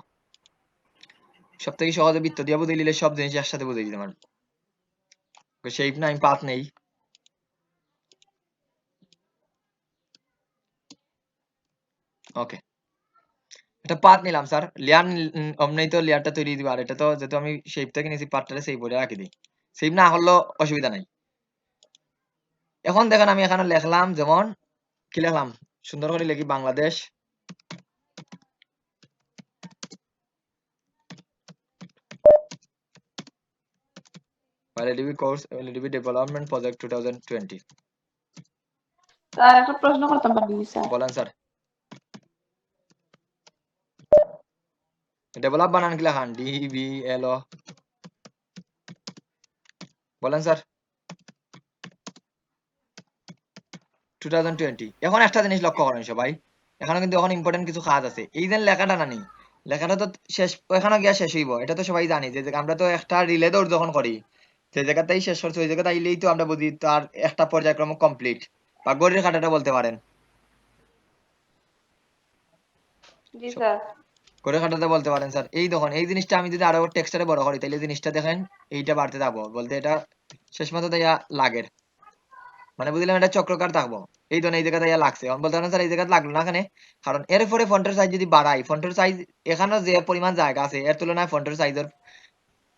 সব থেকে সহজে বৃত্ত দিয়ে বুঝাইলে সব জিনিস একসাথে বুঝাই দিতে পারবো। শেপ না, আমি পাথ নেই। ওকে এটা পাথ নিলাম স্যার, লেয়ার অমনি তো লেয়ারটা তৈরি দিব। আর এটা তো যেহেতু আমি শেপ থেকে নিয়েছি, পাথটারে সেই বলে রাখি দিই। শেপ না হলেও অসুবিধা নাই। এখন দেখেন আমি এখানে লিখলাম, যেমন কি লিখলাম সুন্দর করে লিখি, Bangladesh LDB course LDB development project 2020। Sir একটা প্রশ্ন করতাম পারি স্যার? বলেন স্যার। ডেভেলপ বানান কি লেখান? DVL বলেন স্যার। 2020। এখন একটা জিনিস লক্ষ্য করেন সবাই, এখানে কিন্তু এখন ইম্পর্টেন্ট কিছু কাজ আছে। এই যে লেখাটা নানি, লেখাটা তো শেষ, এখানে গিয়া শেষ হইব, এটা তো সবাই জানি। যে আমরা তো একটা রিলে দৌড় যখন করি, যে জায়গাতেই শেষ করছে ওই জায়গাতে আইলেই তো আমরা বুঝি তার একটা পর্যায়ক্রম কমপ্লিট, বা গড়ির কাটাটা বলতে পারেন। জি স্যার। করে কাটাতে বলতে পারেন স্যার। এই দেখুন এই জিনিসটা আমি যদি আরো টেক্সচারে বড় করি, তাহলে জিনিসটা দেখেন এইটা বাড়তে থাকবো, বলতে এটা শেষ মতো দেয়া লাগের, মানে বুঝলাম এটা চক্রকার থাকবো। এই ধরনের এই জায়গাতে লাগছে, আমি বলতে পারেন স্যার এই জায়গাতে লাগলো না কেন, কারণ এরপরে ফন্টের সাইজ যদি বাড়াই, ফন্টের সাইজ এখানেও যে পরিমাণ জায়গা আছে এর তুলনায় ফন্টের সাইজের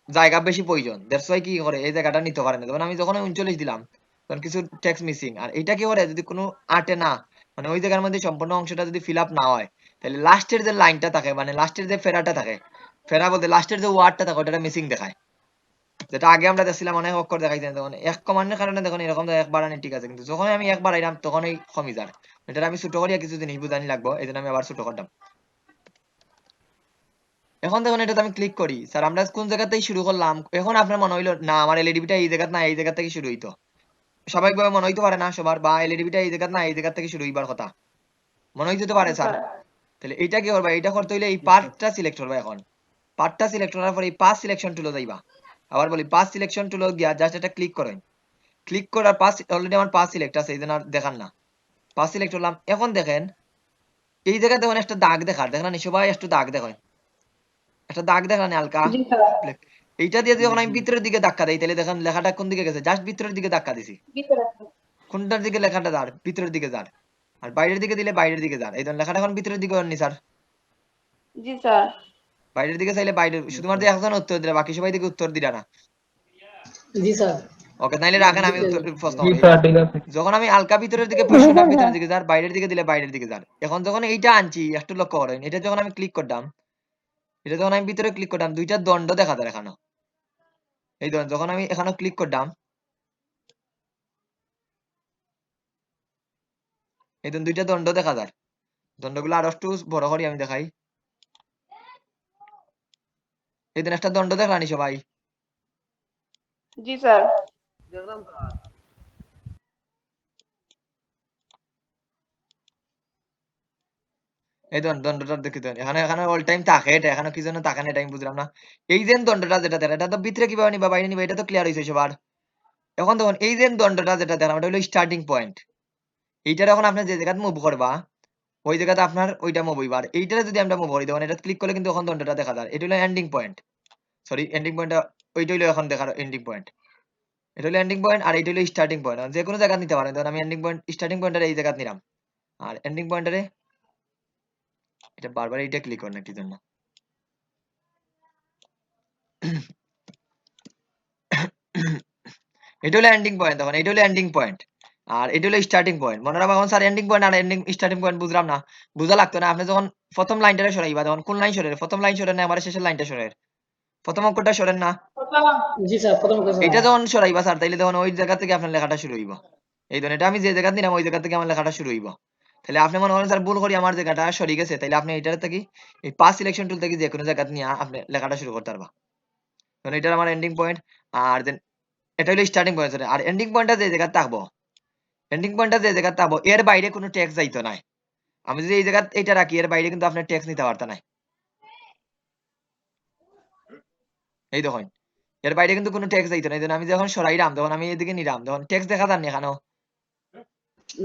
জায়গা বেশি প্রয়োজন, দ্যাটস ওয়াই কি করে এই জায়গাটা নিতে পারে না। যেমন আমি যখন 39 দিলাম তখন কিছু টেক্সট মিসিং, আর এটা কি করে যদি কোনো আটে না, মানে ওই জায়গার মধ্যে সম্পূর্ণ অংশটা যদি ফিল আপ না হয়, তাহলে লাস্টের যে লাইনটা থাকে, মানে লাস্টের যে ফেরাটা থাকে, ফেরা বলতে লাস্টের যে ওয়ার্ডটা থাকে ওটা মিসিং দেখায়, যেটা আগে আমরা দেখছিলাম অনেক অক্ষর দেখাইছে, তখন এক কমান্ডের কারণে দেখুন এরকম এক বাড়ানি ঠিক আছে, কিন্তু যখন আমি এক বাড়াইলাম তখনই কমে যায়। এটা আমি ছোট করিয়া কিছু জিনিস বুঝানি লাগবো, এই জন্য আমি আবার ছোট করলাম। এখন দেখুন এটাতে আমি ক্লিক করি, স্যার আমরা কোন জায়গা থেকে শুরু করলাম, এখন আপনার মনে হইলো না আমার এলইডিটা এই জায়গা না এই জায়গা থেকে শুরু হইতো, স্বাভাবিকভাবে মনে হইতে পারে না সবার, বা এলইডিটা এই জায়গা না এই জায়গা থেকে শুরু হইবার কথা মনে হইতে পারে স্যার। তাহলে এইটা কি করবা, এইটা করতে হইলে এই পার্টটা সিলেক্ট করবা, এখন পার্টটা সিলেক্ট করার পরে এই পাস সিলেকশন টুলে যাইবা, আবার বলি পাস সিলেকশন টুলে গিয়া জাস্ট এটা ক্লিক করেন, ক্লিক করার পাস অলরেডি আমার পাস সিলেক্ট আছে, এই জন্য আর দেখান না, পাস সিলেক্ট করলাম। এখন দেখেন এই জায়গায় দেখুন একটা দাগ দেখার, দেখেন না সবাই একটু দাগ দেখেন, একটা দাগ দেখান হালকা, এইটা দিয়ে যখন আমি ভিতরের দিকে ধাক্কা দিই তাহলে দেখেন লেখাটা কোন দিকে গেছে, জাস্ট ভিতরের দিকে ধাক্কা দিছি, কোনটার দিকে লেখাটা যার ভিতরের দিকে যার, আর বাইরের দিকে দিলে বাইরের দিকে যার, এই ধরুন লেখাটা এখন ভিতরের দিকে আননি স্যার, জি স্যার। বাইরের দিকে চাইলে বাইরে, শুধুমাত্র একজন উত্তর দিলে বাকি সবাই দিকে উত্তর দিলা না। জি স্যার। ওকে নাইলে রাখেন আমি উত্তর প্রশ্ন জি করি। স্যার ঠিক আছে। যখন আমি হালকা ভিতরের দিকে পুশ করলাম ভিতরের দিকে যার, বাইরের দিকে দিলে বাইরের দিকে যার। এখন যখন এইটা আনছি একটু লক্ষ্য করেন, এটা যখন আমি ক্লিক করলাম, এটা যখন আমি ভিতরে ক্লিক করলাম দুইটা দণ্ড দেখা যায় এখানে, এই ধরুন যখন আমি এখানে ক্লিক করলাম, এই ধরুন দুইটা দণ্ড দেখা যায়, দণ্ডগুলো আরো একটু বড় করি আমি দেখাই, এই ধরুন একটা দণ্ড দেখলানি সবাই, জি স্যার। এই দণ্ডটা দেখি দেন এখানে, এখানে অল টাইম থাকে, এটা এখানে কি জন্য থাকে না এটা আমি বুঝলাম না। এই যে দণ্ডটা যেটা দেখেন এটা তো ভিতরে কিভাবে নিবা বাইরে নিবা, এটা তো ক্লিয়ার হয়েছে সবার। এখন দেখুন এই যে দণ্ডটা যেটা দেখেন ওটা হলো স্টার্টিং পয়েন্ট, এইটার এখন আপনি যে জায়গায় মুভ করবা ওই জায়গাতে আপনার ওইটা মুভ হইবা, আর এইটারে যদি আমরা মুভ করি দেখুন এটা ক্লিক করলে কিন্তু এখন দণ্ডটা দেখা যায়, এটা হলো এন্ডিং পয়েন্ট, সরি এন্ডিং পয়েন্টটা ওইটা হলো এখন দেখার এন্ডিং পয়েন্ট, এটা হলো এন্ডিং পয়েন্ট আর এইটা হলো স্টার্টিং পয়েন্ট, যে কোনো জায়গা নিতে পারেন, ধরুন আমি এন্ডিং পয়েন্ট স্টার্টিং পয়েন্টটা এই জায়গায় নিলাম, আর এন্ডিং পয়েন্টারে এটা বারবার এইটা ক্লিক করেন কি জন্য, এটা হলো এন্ডিং পয়েন্ট, তখন এটা হলো এন্ডিং পয়েন্ট আর এটা হলো স্টার্টিং পয়েন্ট। মনে রাখবেন এখন স্যার এন্ডিং পয়েন্ট আর এন্ডিং স্টার্টিং পয়েন্ট বুঝলাম না, বুঝা লাগতো না। আপনি যখন প্রথম লাইনটা সরাইবা তখন কোন লাইন সরের, প্রথম লাইন সরেন না আবার শেষের লাইনটা সরের, প্রথম অঙ্কটা সরেন না, জি স্যার প্রথম কথা। এটা যখন সরাইবা স্যার তাইলে তখন ওই জায়গা থেকে আপনার লেখাটা শুরু হইব, এই ধরুন এটা আমি যে জায়গা দিলাম ওই জায়গা থেকে আমার লেখাটা শুরু হইব। তাহলে আপনি মনে করেন স্যার ভুল করি আমার জায়গাটা সরে গেছে, তাহলে আপনি এটার থেকে এই পাস সিলেকশন টুল থেকে যে কোনো জায়গা নিয়ে আপনি লেখাটা শুরু করতে পারবা, কারণ এটা আমার এন্ডিং পয়েন্ট, আর দেন এটা হলো স্টার্টিং পয়েন্ট। আর এন্ডিং পয়েন্টটা যে জায়গা থাকবো, এন্ডিং পয়েন্টটা যে জায়গা থাকবো এর বাইরে কোনো ট্যাক্স যাইতো না, আমি যদি এই জায়গা এটা রাখি এর বাইরে কিন্তু আপনার ট্যাক্স নিতে পারতো না, এই দেখুন এর বাইরে কিন্তু কোনো ট্যাক্স যাইতো না, এই জন্য আমি যখন সরাইলাম তখন আমি এদিকে নিলাম তখন ট্যাক্স দেখা যাননি এখানেও,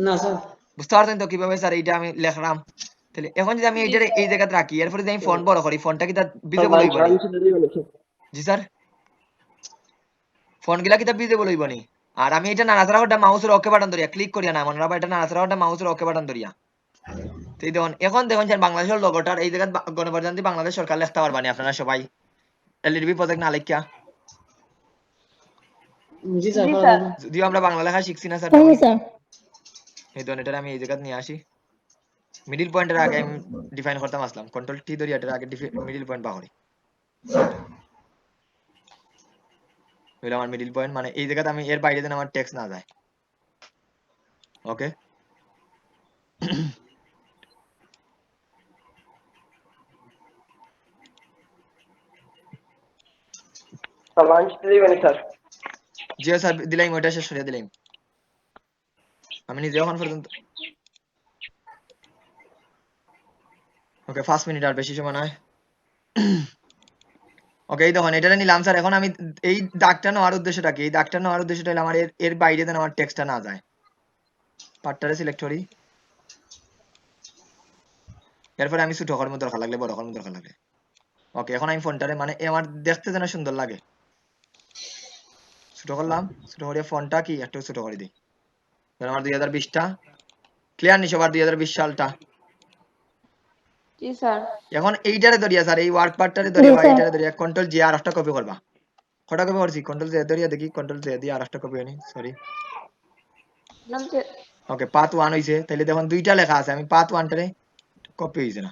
না স্যার। বুঝতে পারছেন তো কিভাবে স্যার এইটা আমি লিখলাম। তাহলে এখন যদি আমি এইটারে এই জায়গাতে রাখি এরপরে যদি আমি ফন্ট বড় করি ফন্টটা কি তার ভিজিবল হইব নি? জি স্যার ফন্ট গুলা কি তার ভিজিবল হইব নি? আর আমি এটা নাড়াচাড়া করতে মাউসের ওকে বাটন ধরিয়া ক্লিক করিয়া না, মনে রাখবা এটা নাড়াচাড়া করতে মাউসের ওকে বাটন ধরিয়া, তো এই দেখুন এখন দেখুন স্যার বাংলাদেশের লোগোটার এই জায়গায় গণপ্রজাতন্ত্রী বাংলাদেশ সরকার লিখতে পারবানি আপনারা সবাই এলইডি প্রজেক্ট না লিখিয়া, জি স্যার। যদিও আমরা বাংলা লেখা শিখছি না স্যার, হ্যাঁ স্যার। এই ধরুন এটা আমি এই জায়গায় নিয়ে আসি, মিডিল পয়েন্টের আগে আমি ডিফাইন করতাম আসলাম কন্ট্রোল টি ধরি এটার আগে মিডিল পয়েন্ট বাহরি হইলো আমার মিডিল পয়েন্ট, মানে এই জায়গাতে আমি এর বাইরে যেন আমার টেক্সট না যায়। ওকে লাঞ্চ দিবেন স্যার? জি স্যার দিলাম, ওইটা শেষ করে দিলাম আমি নিজে এখন পর্যন্ত। ওকে 5 মিনিট আর বেশি সময় নয়। ওকে এই দেখুন এটা নিলাম স্যার, এখন আমি এই দাগটা নেওয়ার উদ্দেশ্যটা কি, এই দাগটা নেওয়ার উদ্দেশ্যটা হলো আমার এর বাইরে যেন আমার টেক্সটটা না যায়, পার্টটারে সিলেক্ট করি, এরপরে আমি ছোট করার মতো দরকার লাগলে বড় করার মতো দরকার লাগে। ওকে এখন আমি ফোনটারে মানে আমার দেখতে যেন সুন্দর লাগে ছোট করলাম, ছোট করে ফোনটা কি একটু ছোট করে দিই, আমার 2020টা ক্লিয়ার নি সবার 2020 সালটা? জি স্যার। এখন এইটারে ধরিয়া স্যার এই ওয়ার্ক পার্টটারে ধরিয়া জি, বা স্যার। এইটারে ধরিয়া কন্ট্রোল জে আর একটা কপি করবা। কটা কপি করছি? কন্ট্রোল জে ধরিয়া দেখি, কন্ট্রোল জে দিয়ে আর একটা কপি আনি, সরি। নাম যে ওকে, পাথ 1 হইছে, তাইলে দেখুন দুইটা লেখা আছে, আমি পাথ 1 টারে কপি হইছে না,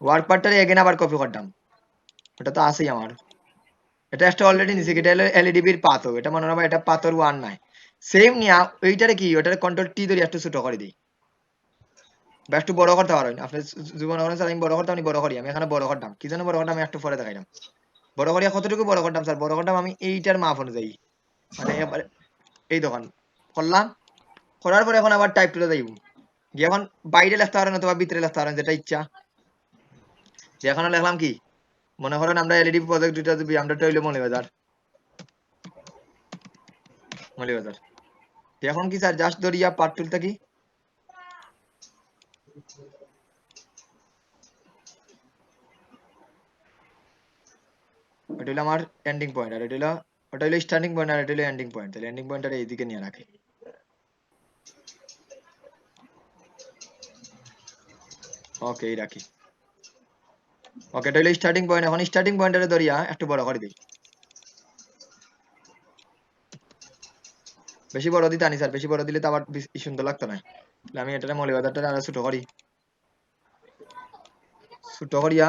ওয়ার্ক পার্টটারে এগেন আবার কপি করতাম, ওটা তো আছেই আমার, এটা একটা অলরেডি নিছে, এটা হলো এলইডিবির পাথ, এটা মনে হয় এটা পাথর 1 নাই, সেম নিয়া এইটারে কি ওটারে কন্ট্রোল টি ধরে একটু ছোট করে দিই, বা একটু বড় করতে পারেন আপনি, জীবন করেন স্যার আমি বড় করতাম, আমি বড় করি, আমি এখানে বড় করতাম, কি জন্য বড় করতাম আমি একটু পরে দেখাইলাম, বড় করিয়া কতটুকু বড় করতাম স্যার, বড় করতাম আমি এইটার মাপ অনুযায়ী, মানে এবার এই দোকান করলাম, করার পরে এখন আবার টাইপ টুলে যাইব, গিয়ে এখন বাইরে লিখতে পারেন অথবা ভিতরে লিখতে পারেন, যেটা ইচ্ছা, যে এখন লিখলাম কি, মনে করেন আমরা এলইডি প্রজেক্ট দুইটা দিবি, আমরা হইলো মৌলবাজার, এখন কি স্যার জাস্ট ধরিয়া পার্ট টুলটা কি, এটা হলো আমার এন্ডিং পয়েন্ট, আর এটা হলো ওটা হলো স্টার্টিং পয়েন্ট, আর এটা হলো এন্ডিং পয়েন্ট, তাহলে এন্ডিং পয়েন্টটা এইদিকে নিয়ে রাখি, ওকে এই রাখি, ওকে এটা হলো স্টার্টিং পয়েন্ট, এখন স্টার্টিং পয়েন্টটা ধরিয়া একটু বড় করে দিই, বেশি বড় দিতে আনি স্যার, বেশি বড় দিলে তো আবার সুন্দর লাগতো না, তাহলে আমি এটা মৌলবাজারটা আরো ছোট করি, ছোট করিয়া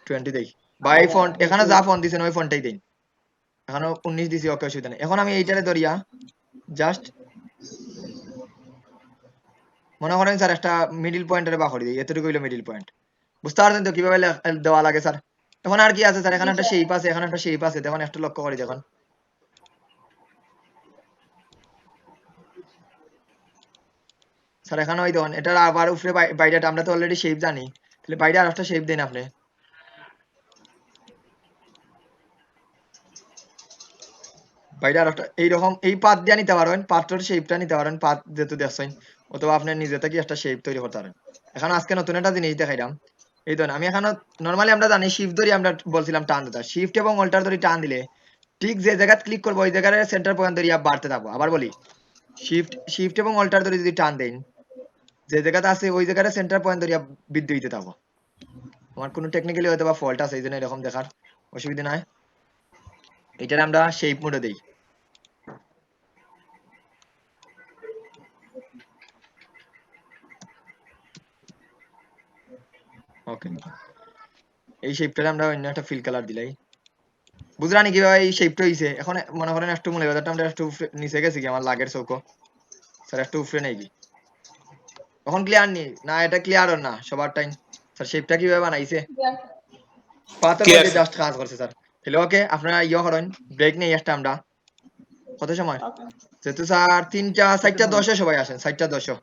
20 দেই, বা এই ফন্ট এখানে যা ফন্ট দিছেন ওই ফন্টটাই দেন, এখানে 19 দিছি, ওকে অসুবিধা নেই, এখন আমি এইটারে ধরিয়া জাস্ট মনে করেন স্যার একটা মিডিল পয়েন্টের বা করে দিই, এতটুকু হইলো মিডিল পয়েন্ট, বুঝতে পারছেন তো কিভাবে দেওয়া লাগে স্যার, এখন আর কি আছে স্যার, এখানে একটা শেপ আছে, এখানে একটা শেপ আছে, দেখুন একটু লক্ষ্য করি, দেখুন স্যার এখানে ওই দেখুন এটা আবার উপরে বাইরেটা, আমরা তো অলরেডি শেপ জানি, তাহলে বাইরে আর একটা শেপ দেন আপনি, বাইরে আর একটা এইরকম এই পাত দিয়ে নিতে পারেন, পাথর শেপটা নিতে পারেন, পাত যেহেতু দেখছেন, অথবা আপনি নিজে থেকে একটা শেপ তৈরি করতে পারেন, এখন আজকে নতুন একটা জিনিস দেখাইলাম, এই ধরুন আমি এখানে নর্মালি আমরা জানি শিফট ধরে আমরা বলছিলাম টান দিতে, শিফট এবং অল্টার ধরে টান দিলে ঠিক যে জায়গায় ক্লিক করবো ওই জায়গায় সেন্টার পয়েন্ট ধরে বাড়তে থাকবো, আবার বলি শিফট এবং অল্টার ধরে যদি টান দেন যে জায়গাতে আছে ওই জায়গায় সেন্টার পয়েন্ট ধরে বৃদ্ধি হইতে থাকবো, আমার কোনো টেকনিক্যালি হয়তো বা ফল্ট আছে এই জন্য এরকম দেখার, অসুবিধা নাই, এটার আমরা শেপ মোডে দেই, ওকে এই শেপটারে আমরা অন্য একটা ফিল কালার দিলাই, বুঝলানি কিভাবে এই শেপটা হইছে, এখন মনে করেন একটু মনে বাজারটা আমরা একটু নিচে গেছি কি আমার লাগের চৌকো, স্যার একটু উপরে নেই কি, এখন ক্লিয়ার নি না, এটা ক্লিয়ার না সবার টাইম, স্যার শেপটা কিভাবে বানাইছে, পাথর মধ্যে জাস্ট কাজ করছে স্যার, তাহলে ওকে আপনারা ইয়ে করেন, ব্রেক নেই একটা আমরা, কত সময়, যেহেতু স্যার 3টা 4টা 10 সবাই আসেন, 4টা 10